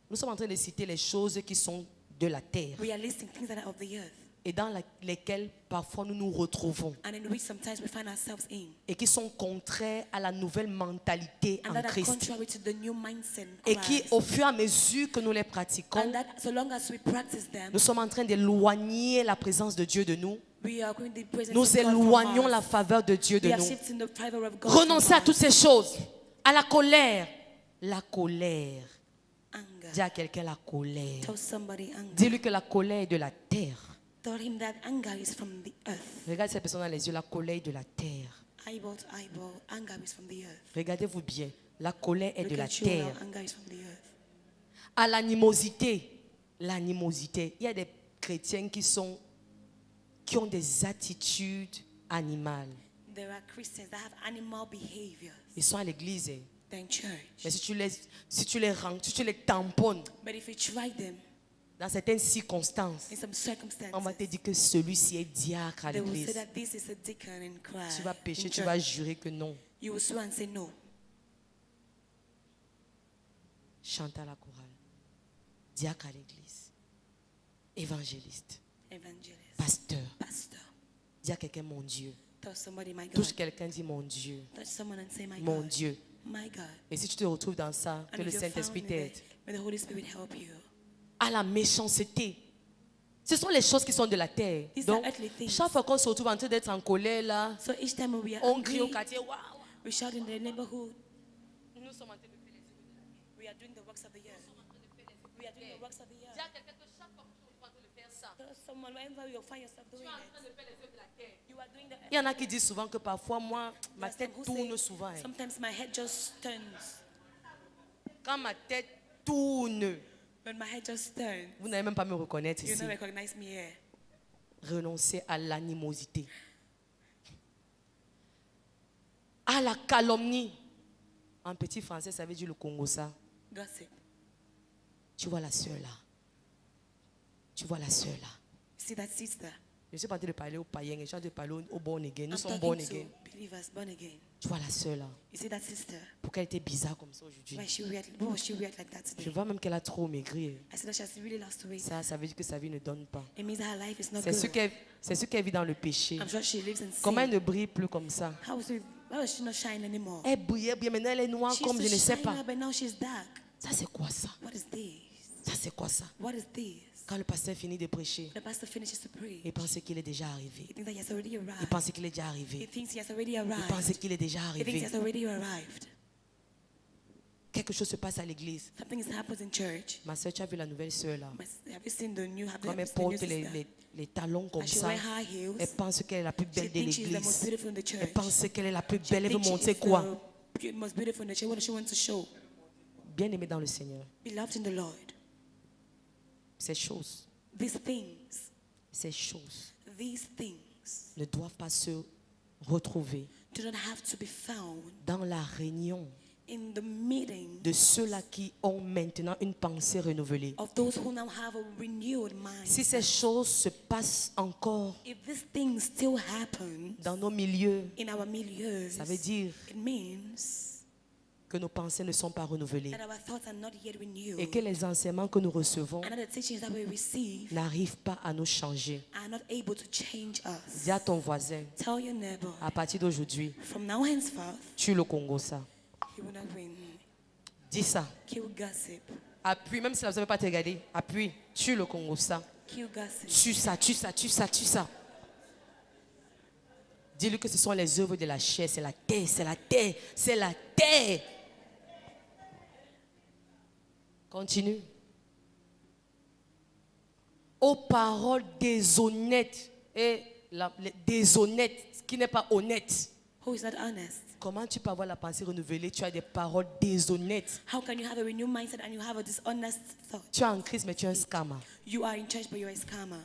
Nous sommes en train de citer les choses qui sont de la terre We are listing things that are of the earth, et dans lesquelles parfois nous nous retrouvons and in which sometimes we find ourselves in, et qui sont contraires à la nouvelle mentalité and en that are Christ contrary to the new mindset in et qui, Christ. au fur et à mesure que nous les pratiquons, And that so long as we practice them, nous sommes en train d'éloigner la présence de Dieu de nous. we are going to the presence Nous of God from éloignons us. la faveur de Dieu de We are nous. shifting the favor of God. Renoncez from à toutes us. ces choses. À la colère. La colère. Anger. Dis à quelqu'un la colère. Tell somebody anger. Dis-lui que la colère est de la terre. Tell him that anger is from the earth. Regarde cette personne dans les yeux. La colère est de la terre. Eyeball to eyeball, anger is from the earth. Regardez-vous bien. La colère est Look de la at you now, terre. anger is from the earth. À l'animosité. L'animosité. Il y a des chrétiens qui ont des attitudes animales. There are Christians that have animal behaviors. Ils sont à l'église. Than church. Mais si tu les tamponnes But if you try them dans certaines circonstances, in some circumstances, on va te dire que celui-ci est diacre à they will say l'église. that this is a deacon in Christ. Tu vas pécher, tu vas jurer que non. You will swear and say no. Chante à la chorale. Diacre à l'église. Évangéliste. Evangelist. Pasteur. Pastor. Dis à quelqu'un mon Dieu. Tell somebody my God. Touche quelqu'un, dis mon Dieu. Touch someone and say my Mon God. Dieu. My God. Et si tu te retrouves dans ça, que And le if you're Saint-Esprit found in t'aide. it, may the Holy Spirit help you. À la méchanceté. Ce sont les choses qui sont de la terre. These Donc, are earthly things. chaque fois qu'on se retrouve en train d'être en colère là, So each time we are on crie au angry, quartier, waouh. we shout in the neighborhood, Nous sommes en train de faire les œuvres de la terre. we are doing the works of the earth. We are doing the works of the Dis à earth. quelqu'un que chaque fois que tu te retrouves en train de faire ça, Tell someone, whenever you find yourself doing it, you are doing the. Il y en a qui disent souvent que parfois, moi, ma tête Who tourne say, souvent. Hein. sometimes my head just turns. Quand ma tête tourne, When my head just turns, vous n'allez même pas me reconnaître you ici. don't recognize me here. Renoncer à l'animosité, à la calomnie. En petit français, ça veut dire le Congo, ça. Gossip. Tu vois la sœur là. Tu vois la sœur là. See that sister? Je suis pas en train de parler aux païens, je suis en train de parler aux born again. Nous I'm sommes born talking again. to believers born again. Tu vois la sœur là. You see that sister? Pourquoi elle était bizarre comme ça aujourd'hui? Why was she weird like that Je today? vois même qu'elle a trop maigri. I said that she has really lost weight. Ça veut dire que sa vie ne donne pas. It means that her life is not C'est good. ce qu'elle vit dans le péché. I'm sure she lives in Comment elle sin. ne brille plus comme ça? Why is she not shine anymore? Elle brillait bien, maintenant elle est noire She comme used je to ne sais shine pas. up, but now she's dark. Ça c'est quoi ça? What is this? Ça c'est quoi ça? What is this? Quand le pasteur finit de prêcher, The pastor finishes to pray. il pense qu'il est déjà arrivé. He thinks that he has already Il arrived. pense qu'il est déjà He arrivé. thinks he has already Il arrived. pense qu'il est déjà He thinks he arrivé. has already arrived. Quelque chose se passe à l'église. Something has happened in church. Ma soeur, tu as vu la nouvelle soeur là? Have you seen the new? Comme elle porte les talons comme As she ça, wear high heels, elle pense qu'elle est la plus she belle de thinks she's the most l'église. beautiful in the church. Elle pense qu'elle est la plus She belle. Elle veut thinks she montrer is quoi? the most beautiful in the church. What does she want to show? Bien aimé dans le Seigneur. Beloved in the Lord. Ces choses These things ne doivent pas se retrouver do not have to be found dans la réunion in the meeting de ceux-là qui ont maintenant une pensée renouvelée. of those who now have a renewed mind. Si ces choses se passent encore If these things still happen dans nos milieux, in our milieux, ça veut dire it means que nos pensées ne sont pas renouvelées that our thoughts are not yet renewed, et que les enseignements que nous recevons and that the teachings that we receive n'arrivent pas à nous changer. are not able to change us. Dis à ton voisin, Tell your neighbor, à partir d'aujourd'hui, from now henceforth, tue le Congo ça. he will not win. Dis ça. Kill gossip. Appuie, même si vous n'avez pas te regarder. Appuie, tue le Congo ça. Kill gossip. Tue ça, tue ça, tue ça, tue ça. Dis-lui que ce sont les œuvres de la chair. C'est la terre, c'est la terre, c'est la terre. Continue. Aux paroles déshonnêtes et déshonnêtes, qui n'est pas honnête. Who is not honest? Comment tu peux avoir la pensée renouvelée? Tu as des paroles déshonnêtes. How can you have a renewed mindset and you have a dishonest thought? Tu es en Christ, mais tu es un scammer. You are in church, but you're a scammer.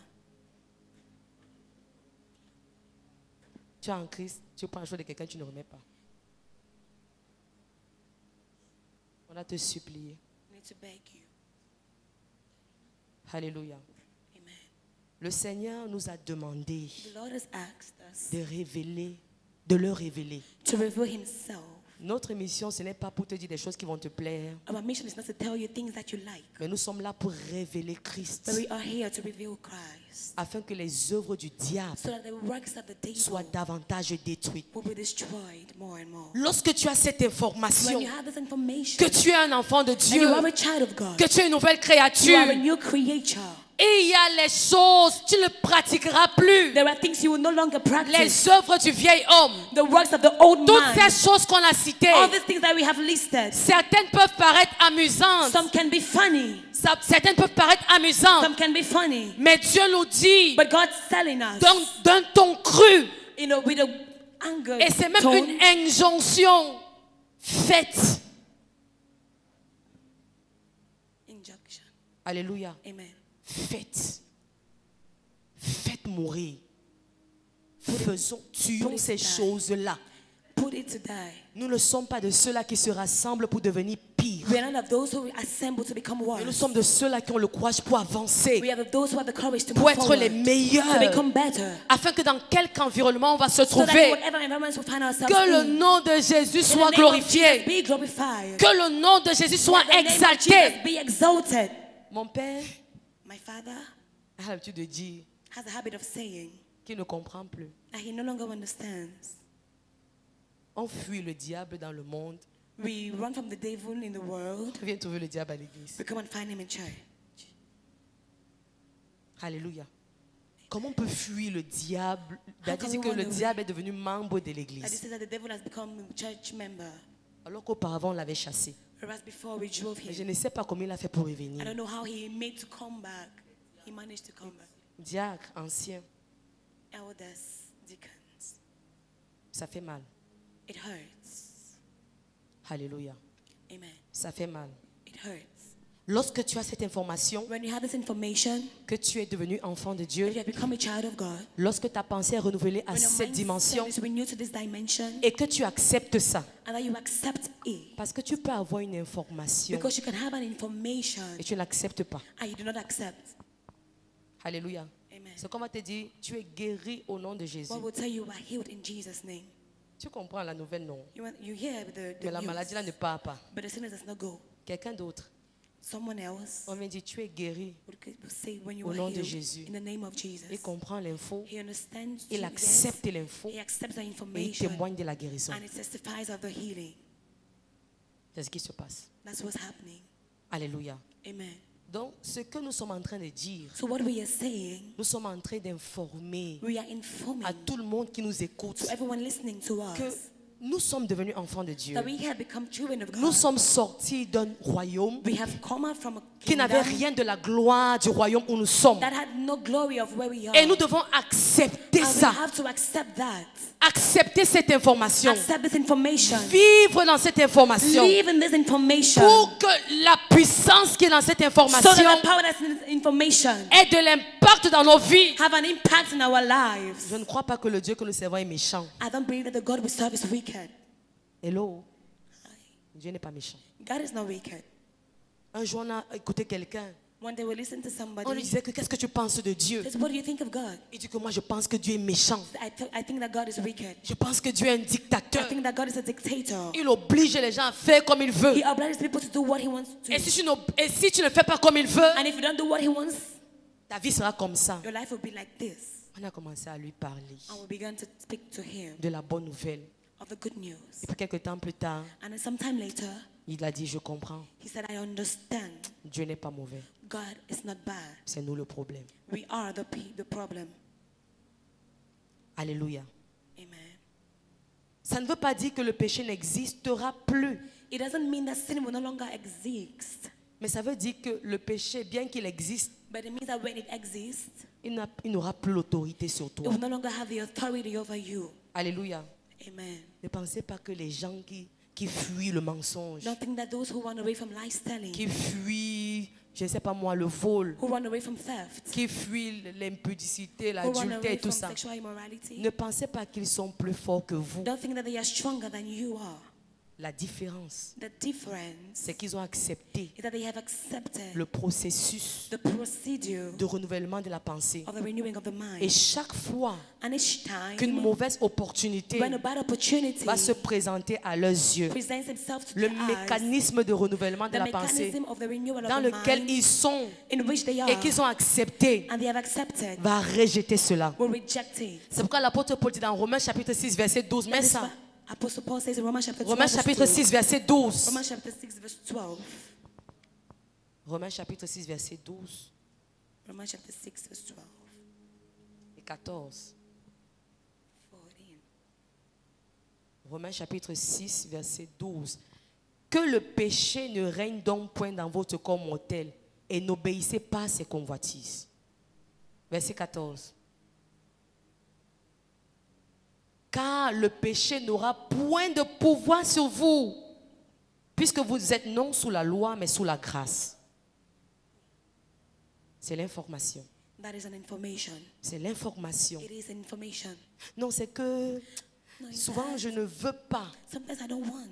Tu es en Christ, tu prends le choix de quelqu'un, tu ne remets pas. On va te supplier. I need to beg you. Alléluia. Amen. Le Seigneur nous a demandé The Lord has asked us de le révéler. to reveal Himself. Notre mission, ce n'est pas pour te dire des choses qui vont te plaire, Our mission is not to tell you things that you like, mais nous sommes là pour révéler Christ, but we are here to reveal Christ, afin que les œuvres du diable so that the works of the soient devil davantage détruites. will be destroyed more and more. Lorsque tu as cette information, When you have this information, que tu es un enfant de and Dieu, you are a child of God, que tu es une nouvelle you créature, are a new creature. et il y a les choses, tu ne pratiqueras plus. There are things you will no longer practice. Les œuvres du vieil homme, The works of the old toutes man. ces choses qu'on a citées, All these things that we have listed. certaines peuvent paraître amusantes, Some can be funny. certaines peuvent paraître amusantes, Some can be funny. mais Dieu nous dit, But God's telling us, d'un ton cru, you know, with a anger et c'est même tone, une injonction faite. injunction. Alléluia. Amen. Faites mourir. Tuons ces choses-là. Put it to die. Nous ne sommes pas de ceux-là qui se rassemblent pour devenir pires. We are not of those who assemble to become Mais nous worse. sommes de ceux-là qui ont le courage pour avancer, We are of those who have the courage to pour move être forward, les to meilleurs, become better, afin que dans quelque environnement on va se so that in trouver, whatever environment we find ourselves que le in, nom de Jésus in soit the name of Jesus, glorifié, be glorified. que le nom de Jésus soit Let the name of exalté. Jesus be exalted. Mon père My father a l'habitude de dire has a habit of saying qu'il ne comprend plus. that he no longer understands. On fuit le diable dans le monde. We run from the devil in the world. On vient trouver le diable à l'église. We come and find him in church. Alléluia. Comment on peut fuir le diable? How David can dit we que run le away? diable est devenu membre de And it l'église, says that the devil has become a church member, alors qu'auparavant on l'avait chassé. whereas before we drove Mais je him. ne sais pas comment il a fait pour I revenir. don't know how he made to come back. He managed to come back. diacres, anciens, elders, deacons. ça fait mal. It hurts. Alléluia. Amen. Ça fait mal. It hurts. Lorsque tu as cette information When you have this information, que tu es devenu enfant de Dieu, that you have become a child of God, lorsque ta pensée est renouvelée à when your cette dimension mindset is renewed to this dimension, et que tu acceptes ça, and that you accept it, parce que tu peux avoir une information because you can have an information et tu ne l'acceptes pas. and you do not accept. Alléluia. Amen. C'est comme on te dit, tu es guéri au nom de Jésus. God will tell you you are healed in Jesus' name. Tu comprends la nouvelle, non? You hear the Mais la news, maladie là ne part pas. but the sickness does not go. Quelqu'un d'autre, Someone else on vient dire, tu es guéri. will say when you Au are nom de healed Jésus. in the name of Jesus. Il comprend l'info, He understands il Jesus, accepte l'info he accepts the et il information témoigne de la guérison. and he testifies of the healing. C'est ce qui se passe. That's what's happening. Alléluia. Amen. Donc, ce que nous sommes en train de dire, So what we are saying, nous sommes en train d'informer we are informing à tout le monde qui nous écoute to everyone listening to us que nous sommes devenus enfants de Dieu. that we have become children of Nous God. sommes sortis d'un royaume We have come out from a qui n'avait kingdom rien de la gloire du royaume où nous sommes. that had no glory of where we are. Et nous devons accepter And we ça, have to accept that. accepter cette information, Accept this information. vivre dans cette information Live in this information. pour que la puissance qui est dans cette So information that the power that's in this information ait de l'impact dans nos vies. have an impact in our lives. Je ne crois pas que le Dieu que nous servons est méchant. I don't believe that the God we serve is wicked. Hello? Dieu n'est pas méchant. God is not wicked. Un jour, on a écouté quelqu'un. When they will listen to On lui somebody, disait que qu'est-ce que tu penses de Dieu? they say, what do you think of God? Il dit que moi je pense que Dieu est méchant. I think that God is wicked. Je pense que Dieu est un I dictateur. think that God is a dictator. Il oblige les gens à faire comme il veut. He obliges people to do what he wants to. Et si tu ne fais pas comme il veut, And if you don't do what he wants, ta vie sera comme ça. your life will be like this. On a commencé à lui parler And we began to speak to him de la bonne nouvelle. of the good news. Et puis quelques temps plus tard, And then sometime later, il a dit, je comprends. he said, I understand. Dieu n'est pas mauvais. God is not bad. C'est nous le problème. We are the problem. Alléluia. Amen. Ça ne veut pas dire que le péché n'existera plus. It doesn't mean that sin will no longer exist. Mais ça veut dire que le péché, bien qu'il existe, But it means that when it exists, il n'aura plus l'autorité sur it toi. will no longer have the authority over you. Alléluia. Amen. Ne pensez pas que les gens qui fuient le mensonge, Don't think that those who run away from lies telling, qui fuient, je ne sais pas moi, le vol, who run away from theft, qui fuient l'impudicité, who run l'adultère away et tout from ça, sexual immorality, ne pensez pas qu'ils sont plus forts que vous. don't think that they are stronger than you are. La différence, The difference c'est qu'ils ont accepté is that they have accepted le processus the procedure de renouvellement de la pensée. of the renewing of the Et mind. chaque fois And each time, qu'une mauvaise opportunité when a bad opportunity va se présenter à leurs yeux, presents itself to le their eyes, mécanisme de renouvellement de the la pensée mechanism of the renewal dans of the lequel mind ils sont in which they are et qu'ils ont accepté and they have accepted va rejeter cela. will reject it. C'est pourquoi l'apôtre Paul dit dans Romains chapitre 6 verset 12, mais That is ça, what Apostle Paul says in Romans chapter 12, Romains verse chapitre 12. 6 verset 12. Romans chapter 6 verse 12. Romains chapitre 6 verset 12 Romans chapter 6 verse 12. et 14. 14. Romains chapitre 6 verset 12. Que le péché ne règne donc point dans votre corps mortel et n'obéissez pas à ses convoitises. Verset 14. Car le péché n'aura point de pouvoir sur vous, puisque vous êtes non sous la loi, mais sous la grâce. C'est l'information. That is an information. C'est l'information. It is information. Non, c'est que No, it's souvent that je ne veux pas. sometimes I don't want.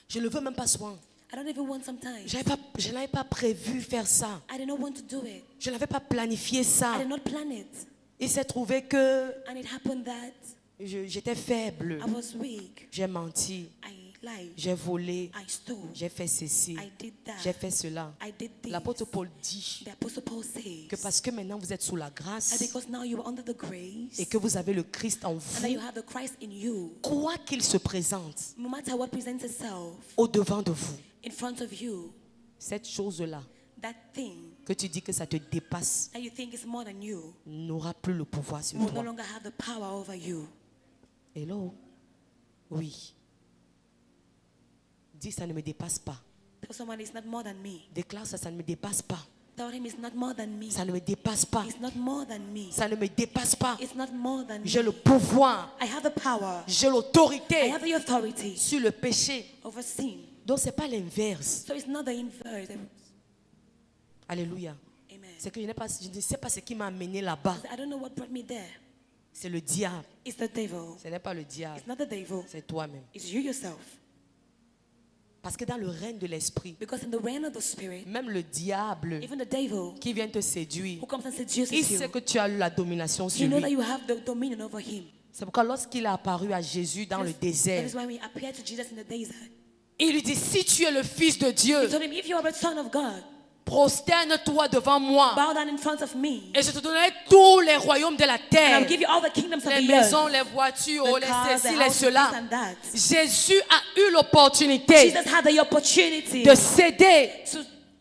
Je ne veux même pas souvent. I don't even want sometimes. Je n'avais pas prévu faire ça. I did not want to do it. Je n'avais pas planifié ça. I did not plan it. Il s'est trouvé que And it happened that j'étais faible. I was weak. J'ai menti. I lied. J'ai volé. I stole. J'ai fait ceci. I did that. J'ai fait cela. I did this. L'apôtre Paul dit The Apostle Paul says que parce que maintenant vous êtes sous la that grâce because now you are under the grace et que vous avez le Christ en and that you vous, have the Christ in you, quoi qu'il se présente no matter what presents itself au devant de vous, in front of you, cette chose-là that thing que tu dis que ça te dépasse that you think is more than you n'aura plus le pouvoir sur will no toi. longer have the power over you. Hello? Oui. Dis, ça ne me dépasse pas. Tell someone it's not more than me. Déclare ça, ça ne me dépasse pas. Told him, it's not more than me. Ça ne me dépasse pas. It's not more than me. Ça ne me dépasse pas. It's not more than J'ai me. le pouvoir, I have the power. j'ai I l'autorité have the authority sur le péché. over sin. Donc c'est pas l'inverse. So it's not the inverse. Alléluia. Amen. C'est que je ne sais pas ce qui m'a amené là-bas. I don't know what brought me there. C'est le diable. It's the devil. Ce n'est pas le diable, It's not the devil. c'est toi-même. It's you yourself. Parce que dans le règne de l'esprit, Because in the realm of the spirit, même le diable even the devil qui vient te séduire, who comes and seduces il sait you, que tu as eu la domination you sur know that lui. you have the dominion over him. C'est pourquoi lorsqu'il est apparu à Jésus dans le That désert, is why we appear to Jesus in the desert. il lui dit, si tu es le Fils de Dieu, He told him, if you are a son of God, prosterne-toi devant moi bow down in front of me, et je te donnerai tous les royaumes de la and terre, I'll give you all the kingdoms of les the earth. maisons, les voitures, The les cars, ceci, the les houses, cela. this and that. Jésus a eu l'opportunité Jesus had the opportunity de céder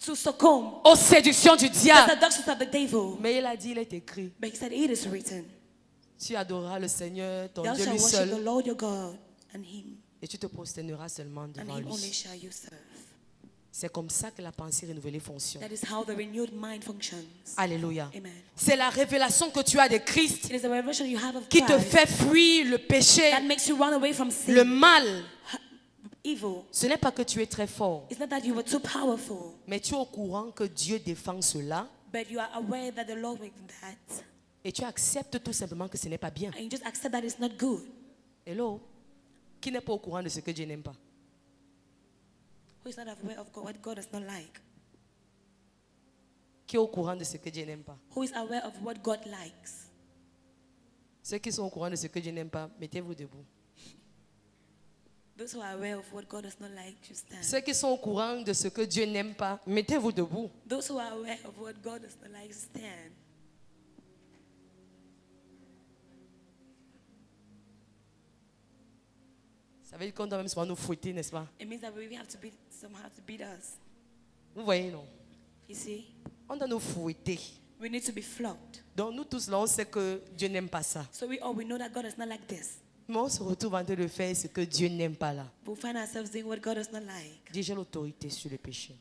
to succumb aux séductions du to the diable. seductions of the devil. Mais il a dit, il est écrit, But he said, it is written, tu adoreras le Seigneur, ton thou Dieu shalt lui worship the seul, Lord your God, and him, et tu te prosterneras seulement and devant him only lui. shall you serve. C'est comme ça que la pensée renouvelée fonctionne. That is how the renewed mind functions. Alléluia. Amen. C'est la révélation que tu as de Christ It is the revelation you have of qui te Christ fait fuir le péché, that makes you run away from sin, le mal. evil. Ce n'est pas que tu es très fort, It's not that you were too powerful, mais tu es au courant que Dieu défend cela but you are aware that the Lord will do that, et tu acceptes tout simplement que ce n'est pas bien. and you just accept that it's not good. Hello? Qui n'est pas au courant de ce que Dieu n'aime pas? Who is not aware of God, what God does not like? Qui est au courant de ce que Dieu n'aime pas? Who is aware of what God likes? Ceux qui sont au courant de ce que Dieu n'aime pas, mettez-vous debout. Those who are aware of what God does not like, you stand. Ceux qui sont au courant de ce que Dieu n'aime pas, mettez-vous debout. Those who are aware of what God does not like, stand. Ça veut dire qu'on doit même souvent nous fouetter, n'est-ce pas? It means that we have to beat somehow to beat us. Vous voyez, non? You see, On doit nous fouetter. we need to be flogged. Donc nous tous là, on sait que Dieu n'aime pas ça. So we know that God does not like this. Mais on se retrouve en train de faire ce que Dieu n'aime pas là. But we find ourselves doing what God does not like. Dis, j'ai l'autorité sur le péché.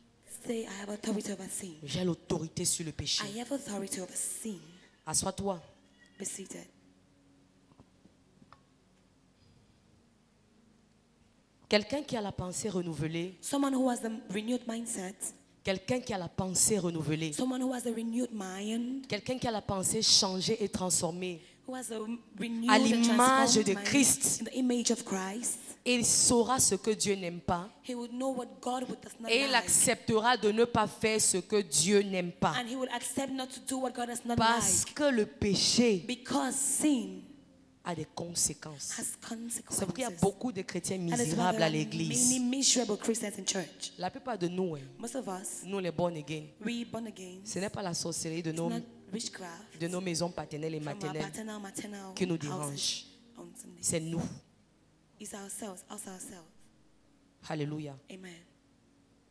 Say, I have authority over sin. J'ai l'autorité sur le péché. I have authority over sin. Assois-toi. Be seated. Quelqu'un qui a la pensée renouvelée, Someone who has the renewed mindset, quelqu'un qui a la pensée renouvelée, someone who has a renewed mind, quelqu'un qui a la pensée changée et transformée, who has a renewed À and l'image transformed de mind, Christ. in the image of Christ, il saura ce que Dieu n'aime pas he would know what God does not et il like. acceptera de ne pas faire ce que Dieu n'aime pas. And he would accept not to do what God does not Parce like. que le péché Because sin a des conséquences. has C'est pourquoi il y a consequences. beaucoup de chrétiens That is why misérables there à are l'église. many miserable Christians in church. La plupart de nous, Most of us, nous les born again, we born again. ce n'est pas la sorcellerie It's not witchcraft de nos maisons paternelles et from our maternelles maternal qui nous houses dérange. on Sundays. C'est nous. It's ourselves. Alléluia. Amen.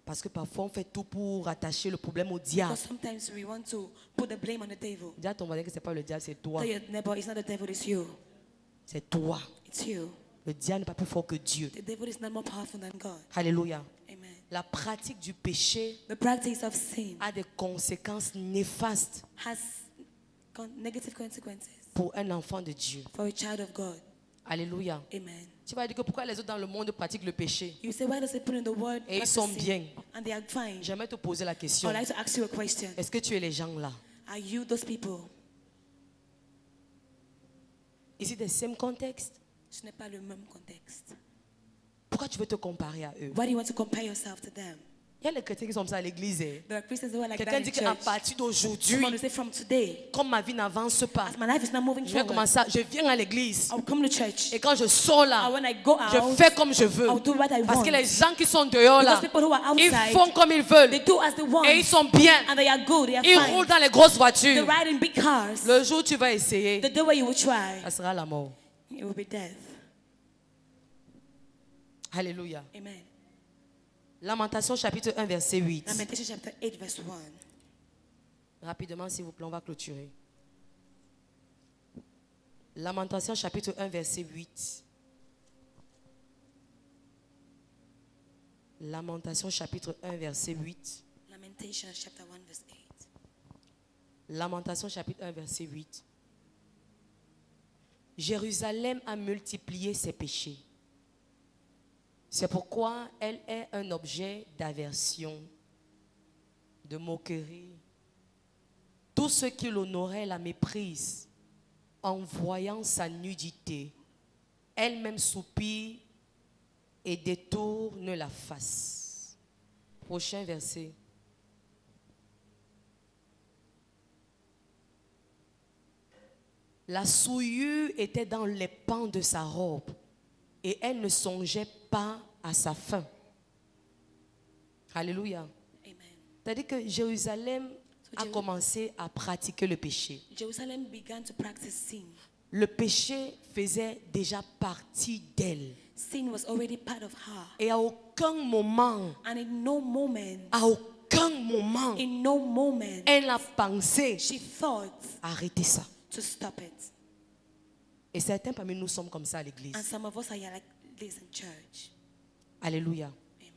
Parce que parfois on fait tout pour rattacher le problème au diable. Because sometimes we want to put the blame on the devil. Dis à ton voisin que ce n'est pas le diable, c'est toi. Tell your neighbor, it's not the devil, it's you. C'est toi. It's you. Le diable n'est pas plus fort que Dieu. The devil is not more powerful than God. Alléluia. Amen. La pratique du péché The practice of sin a des conséquences néfastes has negative consequences pour un enfant de Dieu. for a child of God. Alléluia. Amen. Tu vas dire que pourquoi les autres dans le monde pratiquent le péché You say, why does it put in the word et ils sont practicing? bien. And they are fine. J'aimerais te poser la I question. would like to ask you a question. Est-ce que tu es les gens là? Are you those people? Ici, des mêmes contextes. Ce n'est pas le même contexte. Pourquoi tu veux te comparer à eux? Why do you want to compare yourself to them? Il y a les chrétiens qui sont comme ça à l'église. There are Christians who are like that Quelqu'un in dit qu'à church. partir d'aujourd'hui, Someone will say, from today, comme ma vie n'avance pas, as my life is not moving je vais forward, commencer je viens à l'église. I'll come to church. Et quand je sors And là, when I go je out, fais comme je veux. I'll do what I Parce want. que les gens qui sont dehors là, Because people who are ils outside, font comme ils veulent. they do as they want. Et ils sont bien. And they are good, they are Ils fine. roulent dans les grosses They voitures. ride in big cars. Le jour où tu vas essayer, The day where you will try, ça sera la mort. it will be death. Alléluia. Amen. Lamentation chapitre 1 verset 8. Lamentation chapter 8 verse 1. Rapidement s'il vous plaît, on va clôturer. Lamentation chapitre 1 verset 8. Lamentation chapitre 1 verset 8. Lamentation chapter 1 verse 8. Lamentation chapitre 1 verset 8. Jérusalem a multiplié ses péchés. C'est pourquoi elle est un objet d'aversion, de moquerie. Tous ceux qui l'honoraient la méprisent en voyant sa nudité. Elle-même soupire et détourne la face. Prochain verset. La souillure était dans les pans de sa robe et elle ne songeait pas à sa faim. Alléluia. Amen. C'est-à-dire que Jérusalem a commencé à pratiquer le péché. Jerusalem began to practice sin. Le péché faisait déjà partie d'elle. Sin was already part of her. Et à aucun moment, And in no moment, elle n'a pensé she thought arrêter ça. to stop it. Et certains parmi nous sommes comme ça à l'église. And some of us are like this in church. Alléluia. Amen.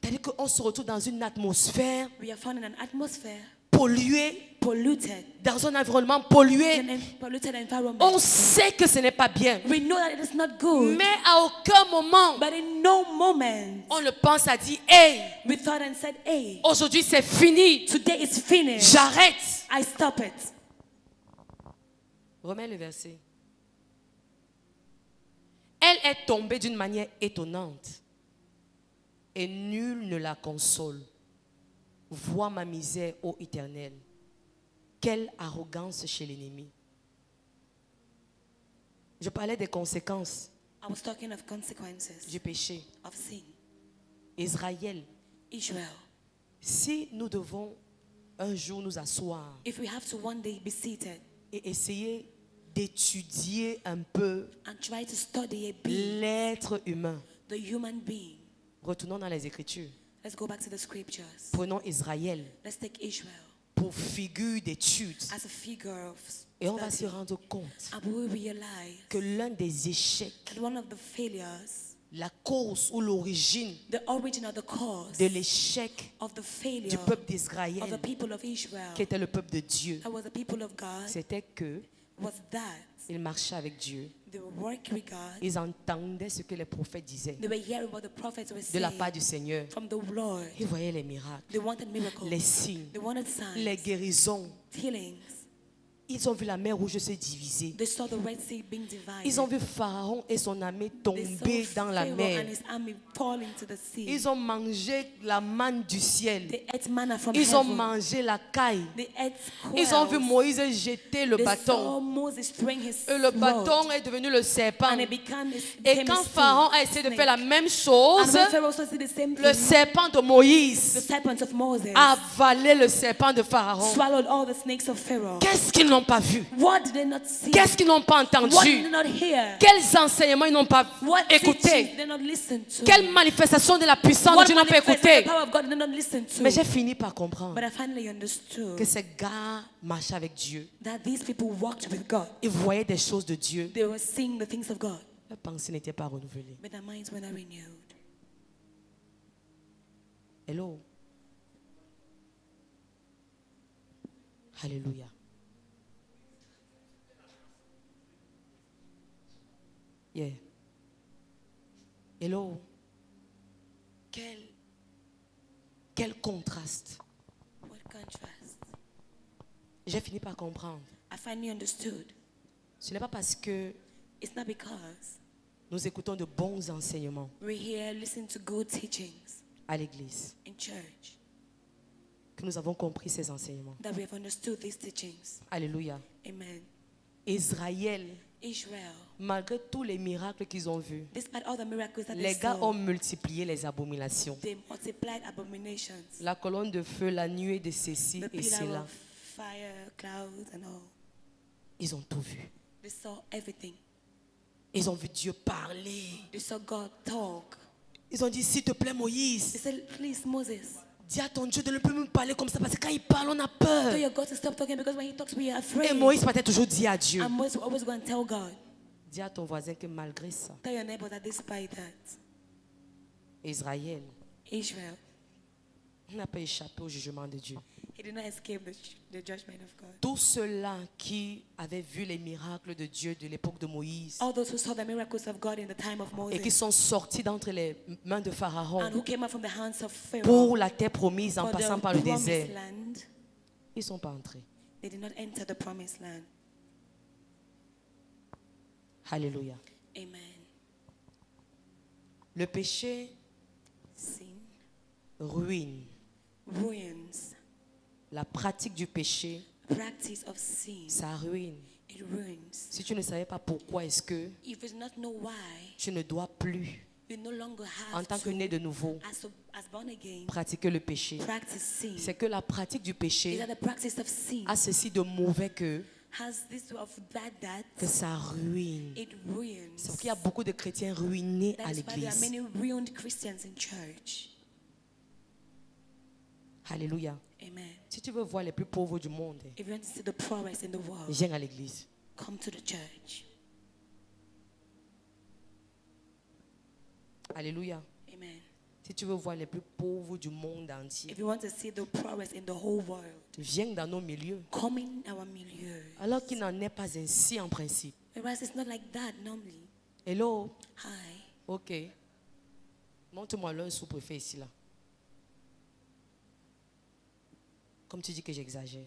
C'est-à-dire qu'on se retrouve dans une atmosphère We are found in an atmosphere polluée, polluted, dans un environnement pollué. in a polluted environment. On sait que ce n'est pas bien. We know that it is not good, Mais à aucun moment, but in no moment on ne pense à dire, hey, we thought and said, hey, aujourd'hui c'est fini. today is finished. J'arrête. I stop it. Remets le verset. Elle est tombée d'une manière étonnante et nul ne la console. Vois ma misère, ô Éternel. Quelle arrogance chez l'ennemi. Je parlais des conséquences I was talking of consequences du péché. of sin. Israël, Israel, si nous devons un jour nous asseoir if we have to one day be seated et essayer d'étudier un peu and try to study a bit l'être humain, the human being, retournons dans les Écritures. let's go back to the scriptures. Prenons Israël Let's take Israel pour figure d'étude. as a figure of Et on va se study. rendre compte And we will realize que l'un des échecs, that one of the failures, la cause ou l'origine the origin of the cause de l'échec of the du failure peuple of the d'Israël, people of Israel, qui était le peuple de Dieu, that was the people of God, c'était que was that ils marchaient avec Dieu. they were working with God. Ils entendaient ce que les prophètes disaient They were hearing what the prophets were de la saying part du Seigneur. from the Lord. Ils voyaient les miracles, They wanted miracles. les signes, They wanted signs, les guérisons. healings. Ils ont vu la mer rouge se diviser. They saw the Red Sea being divided. Ils ont vu Pharaon et son armée They tomber saw dans la Pharaoh mer. and his army fall into the sea. Ils ont mangé la manne du ciel. They ate manna from Ils ont heaven. mangé la caille. They ate Ils ont vu quails. Moïse jeter le They saw bâton. Moses throwing his Et le rod, bâton est devenu le serpent. and it became Et quand Pharaon a essayé de faire la même and chose, when Pharaoh saw the same le thing, serpent de the Moïse serpent of Moses a avalé le serpent de Pharaon. swallowed all the snakes of Pharaoh. Qu'est-ce qu'ils n'ont pas vu? What did they not see? Qu'est-ce qu'ils n'ont pas What did entendu? they not hear? Quels enseignements ils n'ont pas What teachings écouté? did they not listen to? Quelle manifestation de la puissance de What Dieu n'ont pas manifestation of écouté? the power of God did they not listen to? Mais j'ai fini par comprendre But I finally understood que ces gars marchaient avec Dieu. that these people walked with God. Ils voyaient des choses de Dieu. They were seeing the things of God, Leurs pensées n'étaient pas renouvelées. but their minds were not renewed. Hello. Alléluia. Yeah. Hello. Quel contraste. What contrast. J'ai fini par comprendre. I finally understood. Ce n'est pas parce que It's not because nous écoutons de bons enseignements we're here listening to good teachings à l'église in church que nous avons compris ces enseignements. that we have understood these teachings. Alléluia. Amen. Israël, Israel, malgré tous les miracles qu'ils ont vus, despite all the miracles that les they gars saw, ont multiplié les abominations. they multiplied abominations. La colonne de feu, la nuée de ceci The et pillar cela. of fire, clouds, and all. Ils ont tout vu. They saw everything. Ils ont vu Dieu parler. They saw God talk. Ils ont dit, s'il te plaît They Moïse, said, please, Moses, dis à ton Dieu de ne plus me parler comme ça parce que quand il parle, on a tell peur. your God to stop talking because when he talks, we are Et afraid. Moïse peut-être toujours dit à Dieu, And Moses will always go and tell God. dis à ton voisin que malgré ça, Tell your neighbor that despite that, Israël Israel n'a pas échappé au jugement de Dieu. He did not escape the judgment of God. Tous ceux-là qui avaient vu les miracles de Dieu de l'époque de Moïse All those who saw the miracles of God in the time of et qui Moses sont sortis d'entre les mains de Pharaon and who came out from the hands of Pharaoh pour la terre promise en for passant the par le promised désert, land, ils ne sont pas entrés. they did not enter the promised land. Alléluia. Amen. Le péché Sin ruine. ruins. La pratique du péché, Practice of sin, ça ruine. it ruins. Si tu ne savais pas pourquoi est-ce que If you do not know why, tu ne dois plus, you no longer en have tant que to, né de nouveau, as born again, pratiquer le péché, practice sin. c'est que la pratique du Is péché that the practice of sin a ceci de mauvais has this of bad that que ça ruine. it ruins. C'est pour qu'il y a beaucoup de chrétiens ruinés That à is why there are l'église. many ruined Christians in church. Alléluia. Amen. Si tu veux voir les plus pauvres du monde, If you want to see the poorest in the world, viens à l'église. come to the church. Alléluia. Amen. Si tu veux voir les plus pauvres du monde entier, If you want to see the poorest in the whole world, viens dans nos milieux. come in our milieu. Alors qu'il n'en est pas ainsi en principe. Whereas it's not like that normally. Hello. Hi. Ok. Montre-moi l'un sous-préfet ici là. Comme tu dis que j'exagère.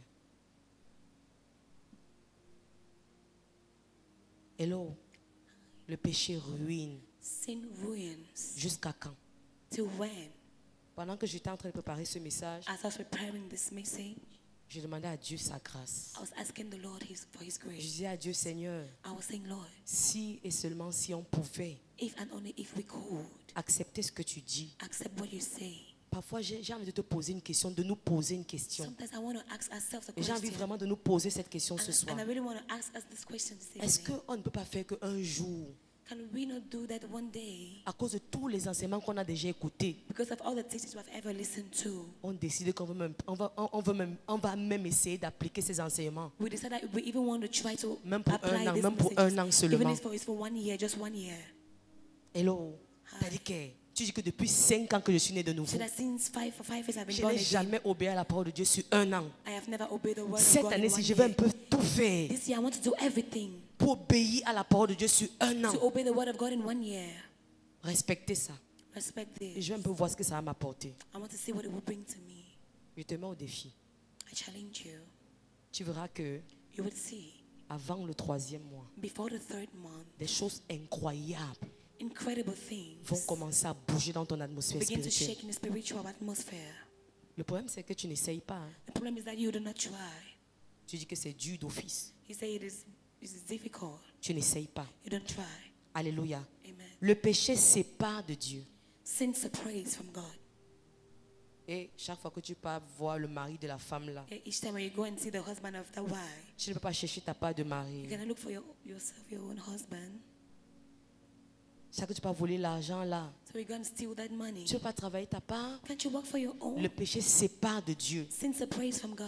Hello. Le péché ruine. Sin ruins. Jusqu'à quand? Till when? Pendant que j'étais en train de préparer ce message, As I was preparing this message, je demandais à Dieu sa grâce. I was asking the Lord for His Je grace. disais à Dieu, Seigneur, I was saying, Lord, si et seulement si on pouvait if and only if we could accepter ce que tu dis. accept what you say. Parfois, j'ai envie de te poser une question, de nous poser une question. Sometimes I want to ask ourselves a Et j'ai envie question. vraiment de nous poser cette question ce soir. And I really want to ask us this question this Est-ce evening. qu'on ne peut pas faire qu'un jour, Can we not do that one day à cause de tous les enseignements qu'on a déjà écoutés, because of all the teachings we have ever listened to? on décide qu'on on va même essayer d'appliquer ces enseignements. We decide that we even want to try to Même pour apply un an, these même pour messages, un an even seulement. if it's for 1 year, just 1 year. Hello, t'as dit que tu dis que depuis 5 ans que je suis né de nouveau, So that since 5 years I've been je born n'ai again, jamais obéi à la parole de Dieu sur un an. I have never obeyed the word of Cette God in année-ci, 1 je vais un year. peu tout faire This year I want to do everything pour obéir à la parole de Dieu sur un an. to obey the word of God in 1 year. Respecter ça. Respect Et this. je vais un peu voir ce que ça va m'apporter. I want to see what it will bring to me. Je te mets au défi. I challenge you. Tu verras que You would see avant le 3e mois, before the 3rd month, des choses incroyables incredible things vont commencer à bouger dans ton atmosphère begin to spirituelle. shake in the spiritual atmosphere. Le problème, c'est que tu n'essayes pas. Hein. The problem is that you do not try. Tu dis que c'est dur d'office. You say it is difficult. Tu n'essayes pas. You don't try. Alléluia. Amen. Le péché sépare de Dieu. Sin separates from God. Et chaque fois que tu pars voir le mari de la femme là, Each time when you go and see the husband of the wife, tu ne peux pas chercher ta part de you mari. cannot look for yourself, your own husband. Chaque fois que tu vas voler l'argent là, So you're going to steal that money. tu ne peux pas travailler ta part. Can't you work for your own? Le péché sépare de Dieu. Sin separates from God.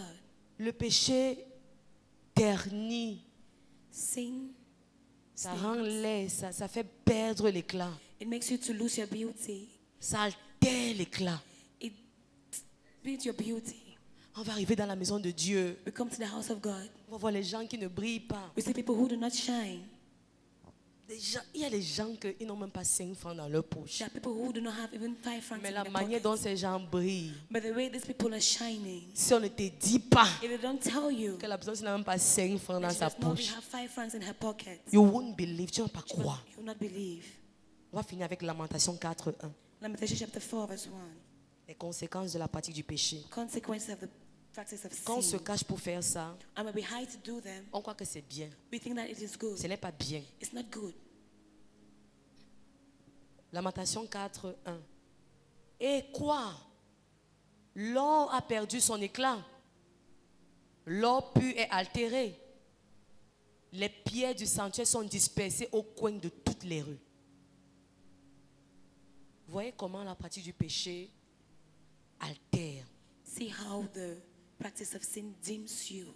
Le péché ternit, Sin, ça rend laid, ça fait perdre l'éclat, it makes you to lose your beauty. ça altère l'éclat. It beats your beauty. On va arriver dans la maison de Dieu. We come to the house of God. On va voir les gens qui ne brillent pas. We see people who do not shine. Il y a des gens qui n'ont même pas 5 francs dans leur poche. There are people who do not have even 5 francs Mais in la their manière dont pockets. ces gens brillent, But the way these people are shining, si on ne te dit pas if they don't tell you que la personne n'a même pas 5 francs dans that she sa does not poche, have 5 francs in her pocket, you won't believe, tu ne vas pas you will croire. you will not believe. On va finir avec Lamentation 4:1. Lamentation chapter 4 verse 1. Les conséquences de la pratique du péché. Consequences of the practice of Quand on se sin. cache pour faire ça, And when we hide to do them, on croit que c'est bien. we think that it is good. Ce n'est pas bien. It's not good. Lamentation 4:1. Et quoi? L'or a perdu son éclat. L'or pur est altéré. Les pierres du sanctuaire sont dispersées au coin de toutes les rues. Vous voyez comment la pratique du péché altère. See how the practice of sin dims you.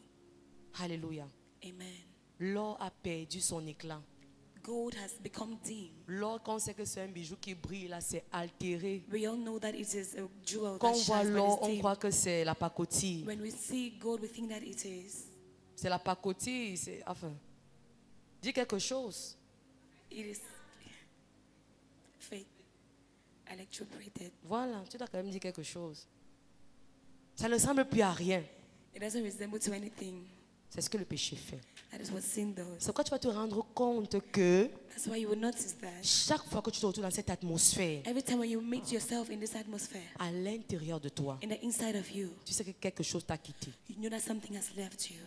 Alléluia. Amen. L'or a perdu son éclat. Gold has become dim. L'or, quand on sait que c'est un bijou qui brille, là, c'est altéré. We all know that it is a jewel Quand that on voit shines, l'or, but on it's dim. croit que c'est la pacotille. When we see gold, we think that it is. C'est la pacotille, c'est... Enfin, dis quelque chose. It is fake, electroplated. Voilà, tu dois quand même dire quelque chose. Ça ne ressemble plus à rien. It doesn't resemble to anything. C'est ce que le péché fait. That is what sin does. C'est pourquoi tu vas te rendre compte que That's why you will notice that chaque fois que tu te retrouves dans cette atmosphère, every time when you meet yourself in this atmosphere, à l'intérieur de toi, in the inside of you, tu sais que quelque chose t'a quitté, you know that something has left you,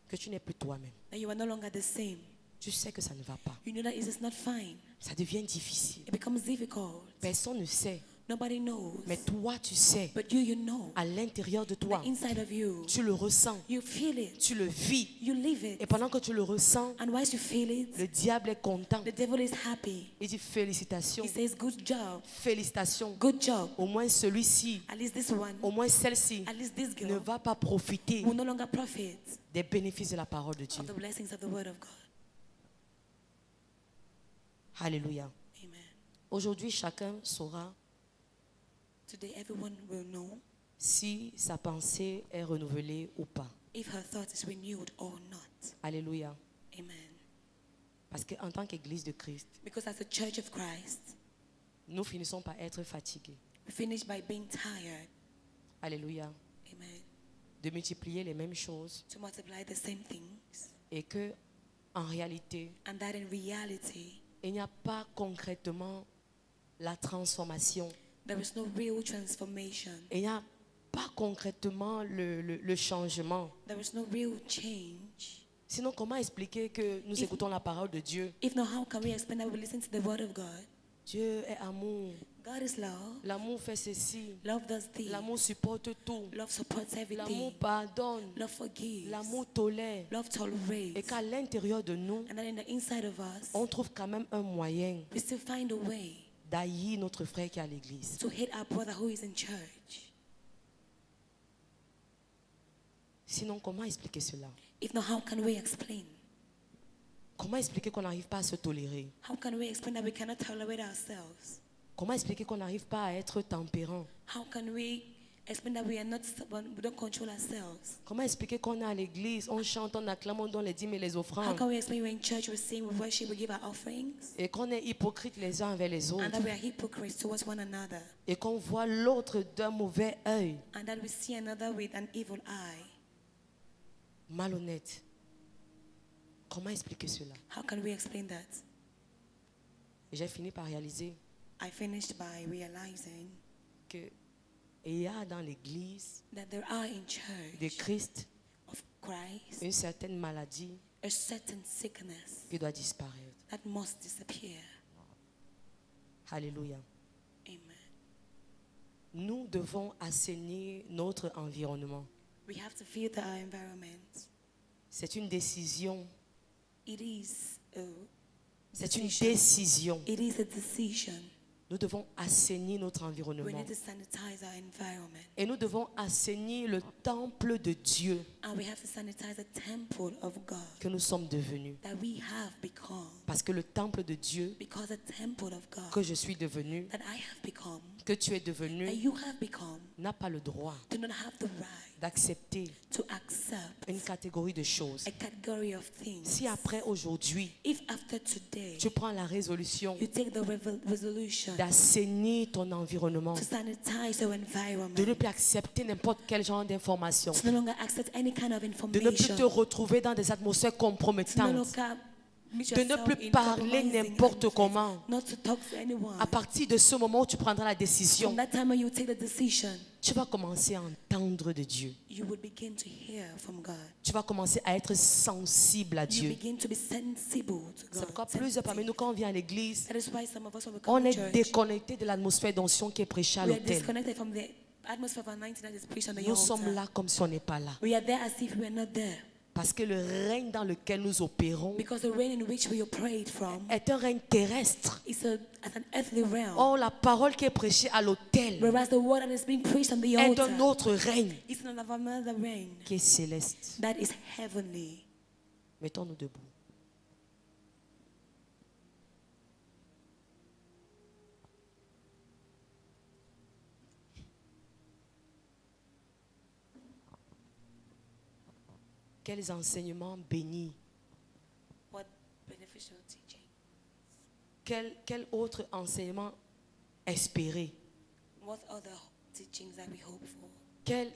que tu n'es plus toi-même. that you are no longer the same. Tu sais que ça ne va pas. You know that it is not fine. Ça devient difficile. It becomes difficult. Personne ne sait. Nobody knows. Mais toi, tu sais. But you know. À l'intérieur de The toi, inside of you, tu le ressens. you feel it. Tu le vis. You live it. Et pendant que tu le ressens, And whilst you feel it, le diable est content. the devil is happy. Il dit félicitations. He says, good job. Félicitations. Good job. Au moins celui-ci, At least this one, au moins celle-ci at least this ne girl va pas profiter will no longer profit des bénéfices de la parole de Dieu. of the blessings of the word of God. Alléluia. Amen. Aujourd'hui, chacun saura Today everyone will know si sa pensée est renouvelée ou pas. if her thought is renewed or not. Alléluia. Amen. Parce qu'en tant qu'Église de Christ, Because as a church of Christ, nous finissons par être fatigués. we finish by being tired. Alléluia. Amen. De multiplier les mêmes choses To multiply the same things. et que, en réalité, And that in reality, il n'y a pas concrètement la transformation. there is no real transformation. Il n'y a pas concrètement le changement. There is no real change. Sinon, comment expliquer que nous écoutons la parole de Dieu? If not, how can we explain that we listen to the word of God? Dieu est amour. God is love. L'amour fait ceci. Love does this. L'amour supporte tout. Love supports everything. L'amour pardonne. Love forgives. L'amour tolère. Love tolerates. Et qu'à l'intérieur de nous, And then in the inside of us, on trouve quand même un moyen we still find a way d'haïr notre frère qui est à l'église. to hate our brother who is in church. Sinon, comment expliquer cela? If not, how can we explain? Comment expliquer qu'on n'arrive pas à se tolérer? How can we explain that we cannot tolerate ourselves? Comment expliquer qu'on n'arrive pas à être tempérant? How can we explain that we are not stubborn, we don't control ourselves? Comment expliquer qu'on est à l'église, on chante, on acclame, on donne les dîmes et les How offrandes, can we explain we're in church, we sing, we worship, we give our offerings, et qu'on est hypocrite les uns envers les and autres, that we are hypocrites towards one another, et qu'on voit l'autre d'un mauvais œil, and that we see another with an evil eye? malhonnête? Comment expliquer cela? How can we explain that? Et j'ai fini par réaliser I finished by realizing que il y a dans l'église that there are in de church Christ of Christ une certaine maladie a certain sickness qui doit disparaître. that must disappear. Alléluia. Amen. Nous devons assainir notre environnement. We have to filter our environment. C'est une décision. It is a C'est une decision. décision. It is a decision. Nous devons assainir notre We environnement. need to sanitize our environment. Et nous devons assainir le temple de Dieu And we have to sanitize the temple of God que nous sommes devenus. that we have become. Parce que le temple de Dieu Because the temple of God que je suis devenu, that I have become, que tu es that devenu, you have become, n'a pas le droit do not have the right d'accepter to accept une catégorie de choses. a category of things. Si après aujourd'hui, If after today tu prends la résolution you take the resolution d'assainir ton environnement, to sanitize your de ne environment, plus accepter n'importe quel genre d'information, to no longer accept any kind of de ne plus information, te retrouver dans des atmosphères to no compromettantes, longer meet de ne yourself plus in parler compromising n'importe atmospheres, comment. not to talk to anyone. À partir de ce moment où tu prendras la décision, From that time when you take the decision, tu vas commencer à entendre de Dieu. you will begin to hear from God. Tu vas commencer à être sensible à You Dieu. begin to be sensible to C'est God. pourquoi plusieurs parmi nous, quand on vient à l'église, That is why some of us, when we on come to est church, déconnecté de l'atmosphère d'onction qui est prêchée à we are l'autel. disconnected from the atmosphere of anointing that is preached on the Nous sommes altar. là comme si on n'est pas là. We are there as if we are not there. Parce que le règne dans lequel nous opérons Because the reign in which we operate from est un règne terrestre. is at an earthly realm. Or, la parole qui est prêchée à l'autel Whereas the word that is being preached on the est altar d'un autre règne is another reign qui est céleste. that is heavenly. Mettons-nous debout. Quels enseignements bénis. What beneficial teaching? Quel autre enseignement espéré. What other teachings that we hope for?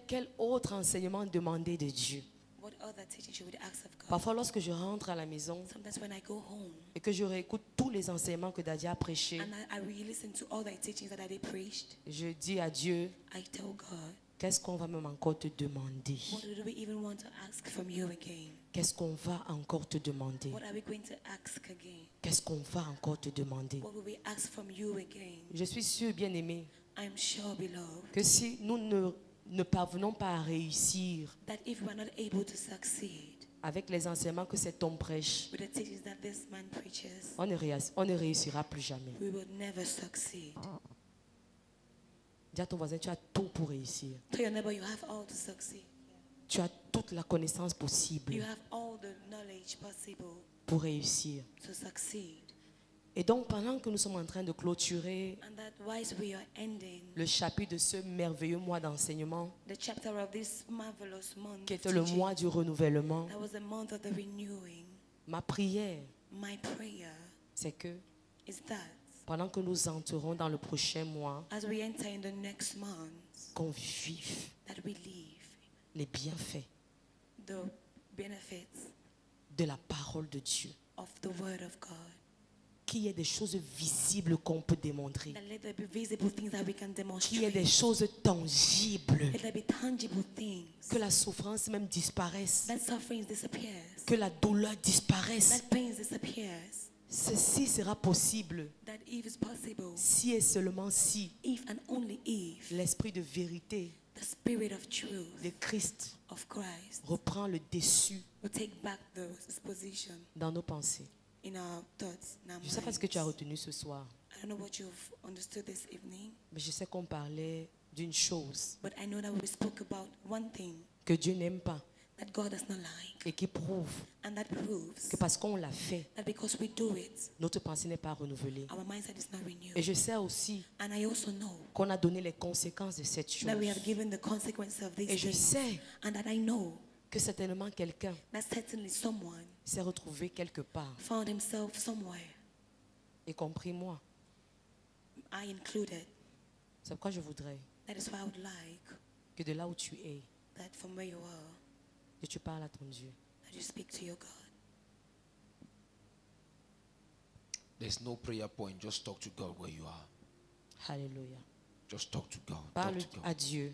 Quel autre enseignement demandé de Dieu. What other teaching should we ask of God? Parfois, lorsque je rentre à la maison Sometimes when I go home et que je réécoute tous les enseignements que Daddy a prêchés, and I re-listen to all the teachings that they preached, je dis à Dieu, I tell God, qu'est-ce qu'on va même encore te demander? what do we even want to ask from you again? Qu'est-ce qu'on va encore te demander? What are we going to ask again? Qu'est-ce qu'on va encore te demander? What will we ask from you again? Je suis sûr, bien-aimé, I'm sure, beloved, que si nous ne parvenons pas à réussir that if we are not able to succeed avec les enseignements que cet homme prêche, with the teachings that this man preaches, on ne réussira plus jamais. we will never succeed. Dis à ton voisin, tu as tout pour réussir. Tell your neighbor, you have all to succeed. Tu as toute la connaissance possible You have all the knowledge possible pour réussir. to succeed. Et donc, pendant que nous sommes en train de clôturer And that whilst we are ending le chapitre de ce merveilleux mois d'enseignement, the chapter of this marvelous month, qui of était le teaching, mois du renouvellement, that was the month of the renewing, ma prière, my prayer c'est que is that pendant que nous entrerons dans le prochain mois, as we enter in the next month, qu'on vive that we live les bienfaits the benefits de la parole de Dieu. of the word of God. Qu'il y ait des choses visibles qu'on peut démontrer. That let there be visible things that we can Qu'il y ait des demonstrate. choses tangibles. Let there be tangible things. Que la souffrance même disparaisse. That suffering disappears. Que la douleur disparaisse. That pain disappears. Ceci sera possible That if is possible, si et seulement si if and only if l'esprit de vérité the spirit of truth de Christ of Christ reprend le dessus will take back his position dans nos pensées. in our thoughts, in our Je ne sais pas ce que tu as minds. retenu ce soir, I don't know what you've understood this evening, mais je sais qu'on parlait d'une chose but I know that we spoke about one thing que Dieu n'aime pas that God does not like, et qui prouve and that proves que parce qu'on l'a fait, that because we do it, notre pensée n'est pas renouvelée. our mindset is not renewed. Et je sais aussi And I also know qu'on a donné les conséquences de cette chose. that we have given the consequences of Et these je things, sais and that I know que certainement quelqu'un that certainly someone s'est retrouvé quelque part, found himself somewhere, y compris moi. I included. C'est pourquoi je voudrais That is why I would like que de là où tu es, that from where you are, que tu parles à ton Dieu. that you speak to your God. There's no prayer point. Just talk to God where you are. Alléluia. Just talk to God. Parle Talk to à God. Dieu.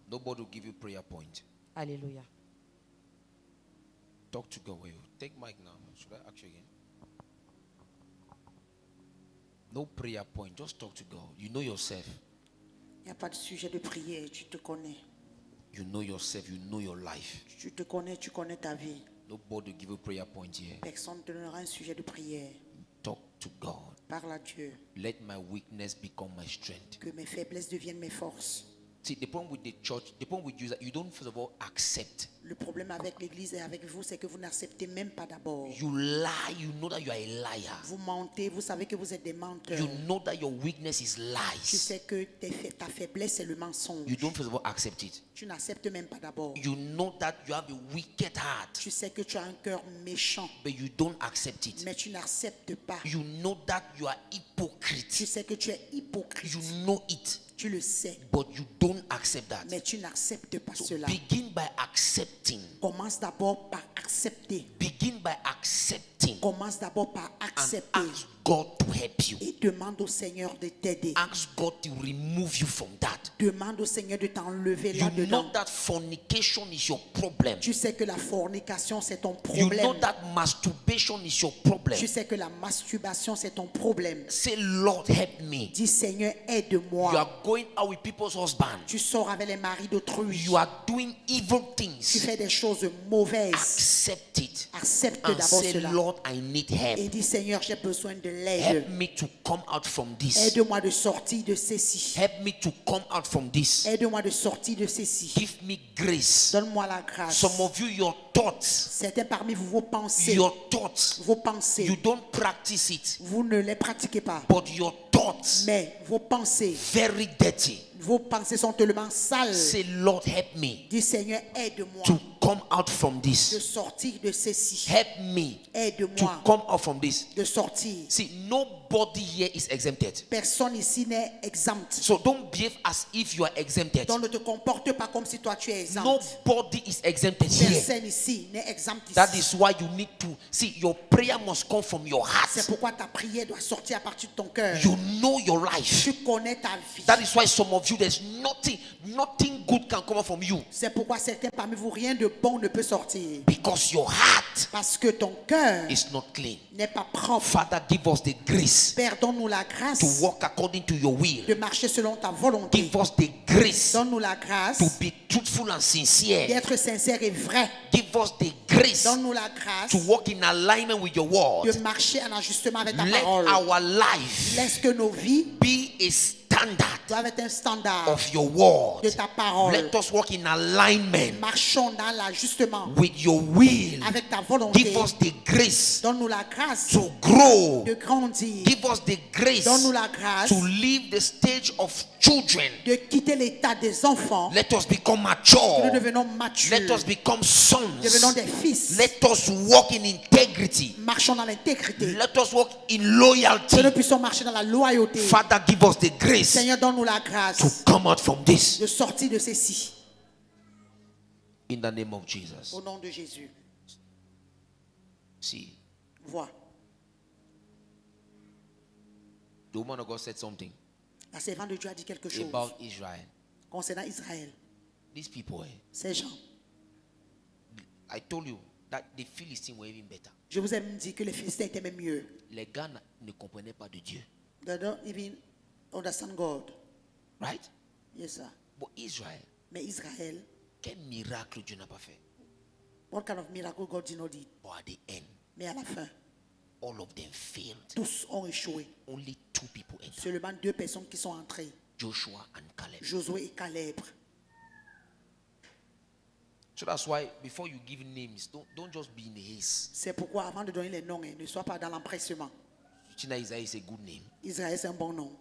Nobody will give you prayer point. Alléluia. Talk to God where you are. Take mic now. Should I ask you again? No prayer point. Just talk to God. You know yourself. Il n'y a pas de sujet de prière, tu te connais. You know yourself. You know your life. Tu te connais, tu connais ta vie. Nobody will give you prayer point here. Personne ne te donnera un sujet de prière. Talk to God. Parle à Dieu. Let my weakness become my strength. Que mes faiblesses deviennent mes forces. See, the problem with the church, the problem with you is that you don't first of all accept. Le problème avec l'église et avec vous, c'est que vous n'acceptez même pas d'abord. You lie. You know that you are a liar. Vous mentez, vous savez que vous êtes des menteurs. You know that your weakness is Tu lies. sais que ta faiblesse, c'est le mensonge. You don't first of all accept it. Tu n'acceptes même pas d'abord. You know that you have a wicked heart, Tu sais que tu as un cœur méchant, but you don't accept it. mais tu n'acceptes pas. You know that you are Tu hypocrite. sais que tu es hypocrite. You know it, Tu le sais, but you don't accept that. mais tu n'acceptes pas So cela. begin by accepting. Commence d'abord par accepter. Begin by accepting Commence d'abord par and accepter. ask God to help you. Et demande au Seigneur de t'aider. Ask God to remove you from that. Demande au Seigneur de t'enlever You là-dedans. know that fornication is your problem. Tu sais que la fornication, c'est ton You know problème. that masturbation is your problem. Tu sais que la masturbation, c'est ton problème. Say, Lord, help me. Dis, Seigneur, You aide-moi. are going out with people's husband. Tu sors avec les maris d'autrui. You are doing evil Tu things. fais des choses mauvaises. Accept it Accepte and d'abord say, cela. Lord, I need Et help. dis, Seigneur, j'ai besoin de l'aide. Help me to come out from this. Aide-moi de sortir de ceci. Help me to come out from this. Aide-moi de sortir de ceci. Give me grace. Donne-moi la grâce. Some of you, your thoughts, Certains parmi vous, vos pensées, you pensées, don't practice it, vous ne les pratiquez pas. but your thoughts, Mais vos pensées very dirty. sont tellement sales. Say, Lord, help me Dis, Seigneur, aide-moi to come out from de this. sortir de ceci. Help me to Aide-moi come out from this. de sortir. See, nobody here is exempted. Personne ici n'est exempt. So don't behave as if you are exempted. Donc ne te comporte pas comme si toi tu es exempt. Nobody is exempted here. Personne ici n'est exempt ici. That is why you need to see your prayer must come from your C'est heart. pourquoi ta prière doit sortir à partir de ton cœur. You know your life. Tu connais ta vie. That is why some of you, there's nothing good can come out from you. C'est pourquoi certains parmi vous, rien de bon ne peut sortir. Because your heart Parce que ton cœur is not clean. n'est pas propre. Father, give us the grace Père, donne-nous la grâce to walk according to your will. de marcher selon ta volonté. Give us the grace Donne-nous la grâce to be truthful and sincere. d'être sincère et vrai. Give us the grace Donne-nous la grâce to walk in alignment with your word. de marcher en ajustement avec ta Let parole. our life Laisse que nos vies be a standard doivent être un standard of your word. de ta parole. Let us walk in alignment Marchons dans l'ajustement with your will. avec ta volonté. Give us the grace Donne-nous la grâce to grow. de grandir. Give us the grace Donne-nous la grâce to leave the stage of children. de quitter l'état des enfants. Let us become Que nous mature. devenons matures. Let us become Devenons sons. des fils. Let us walk in integrity. Marchons dans l'intégrité. Let us walk in Que loyalty. nous puissions marcher dans la loyauté. Father, give us the grace Seigneur, donne-nous la to grâce come out from this. de sortir de ceci. In the name of Jesus. Au nom de Jésus. See, Vois. the woman of God said something La servante de Dieu a dit quelque chose about Israel. concernant Israël. These people, Ces gens. I told you that the Philistines were even better. Je vous ai dit que les Philistins étaient même mieux. Les gars ne comprenaient pas de Dieu. They don't even understand God. Right? Yes, sir. But Israel, Mais Israël, quel miracle Dieu n'a pas fait. what kind of miracle God did not do? But at the end, Mais à la fin, all of them failed. tous ont échoué. Only 2 people entered. Seulement 2 personnes qui sont entrées. Joshua and Caleb. Josué et Caleb. So that's why before you give names, don't just be in haste. C'est pourquoi avant de donner les noms, ne sois pas dans l'empressement. China Israel is a good name Israël, c'est un bon nom.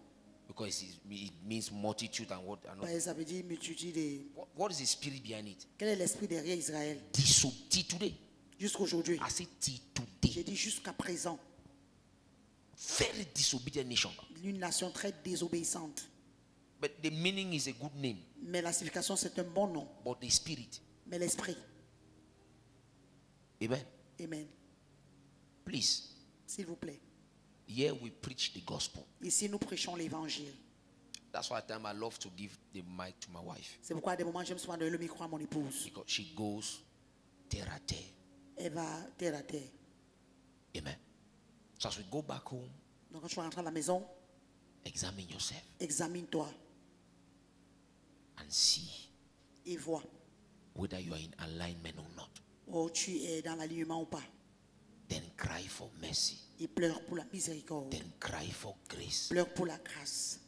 because it means multitude and what. And Parce que ça veut dire multitude. what is the spirit behind it? Quel est l'esprit derrière Israël? Disobey today. Jusqu'aujourd'hui. I say till J'ai today. dit jusqu'à présent. Very disobedient nation. Une nation très désobéissante. But the meaning is a good name. Mais la signification, c'est un bon nom. But the spirit. Mais l'esprit. Amen. Amen. Please. S'il vous plaît. Here we preach the gospel. Ici, nous prêchons l'évangile. That's why at time I love to give the mic to my wife. C'est pourquoi à des moments, j'aime souvent donner le micro à mon épouse. Because she goes terre à terre. Elle va terre à terre. Amen. So as we go back home, Donc, quand tu vas rentrer à la maison, examine yourself examine-toi and see et vois. whether you are in alignment or not. Oh, tu es dans l'alignement ou pas. Then cry for mercy. Et pleure pour la miséricorde. Then cry for grace. Pleure pour la grâce.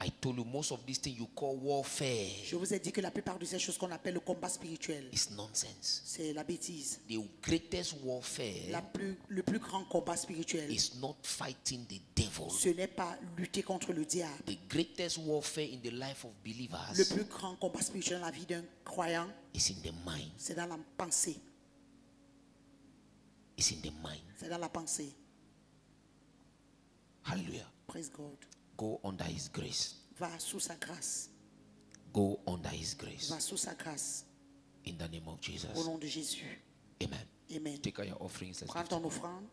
I told you most of these things you call warfare Je vous ai dit que la plupart de ces choses qu'on appelle le combat spirituel, is nonsense. c'est la bêtise. The greatest warfare Le plus grand combat spirituel, is not fighting the devil. ce n'est pas lutter contre le diable. The greatest warfare in the life of Le believers plus grand combat spirituel dans la vie d'un croyant, is in the mind. c'est dans la pensée. It's in the mind. C'est dans la pensée. Hallelujah. Praise God. Go under his grace. Va sous sa grâce. Go under his grace. Va sous sa grâce. In the name of Au Jesus. nom de Jésus. Amen. Amen. Take out your offerings. Let's Prends lift ton up. offrande.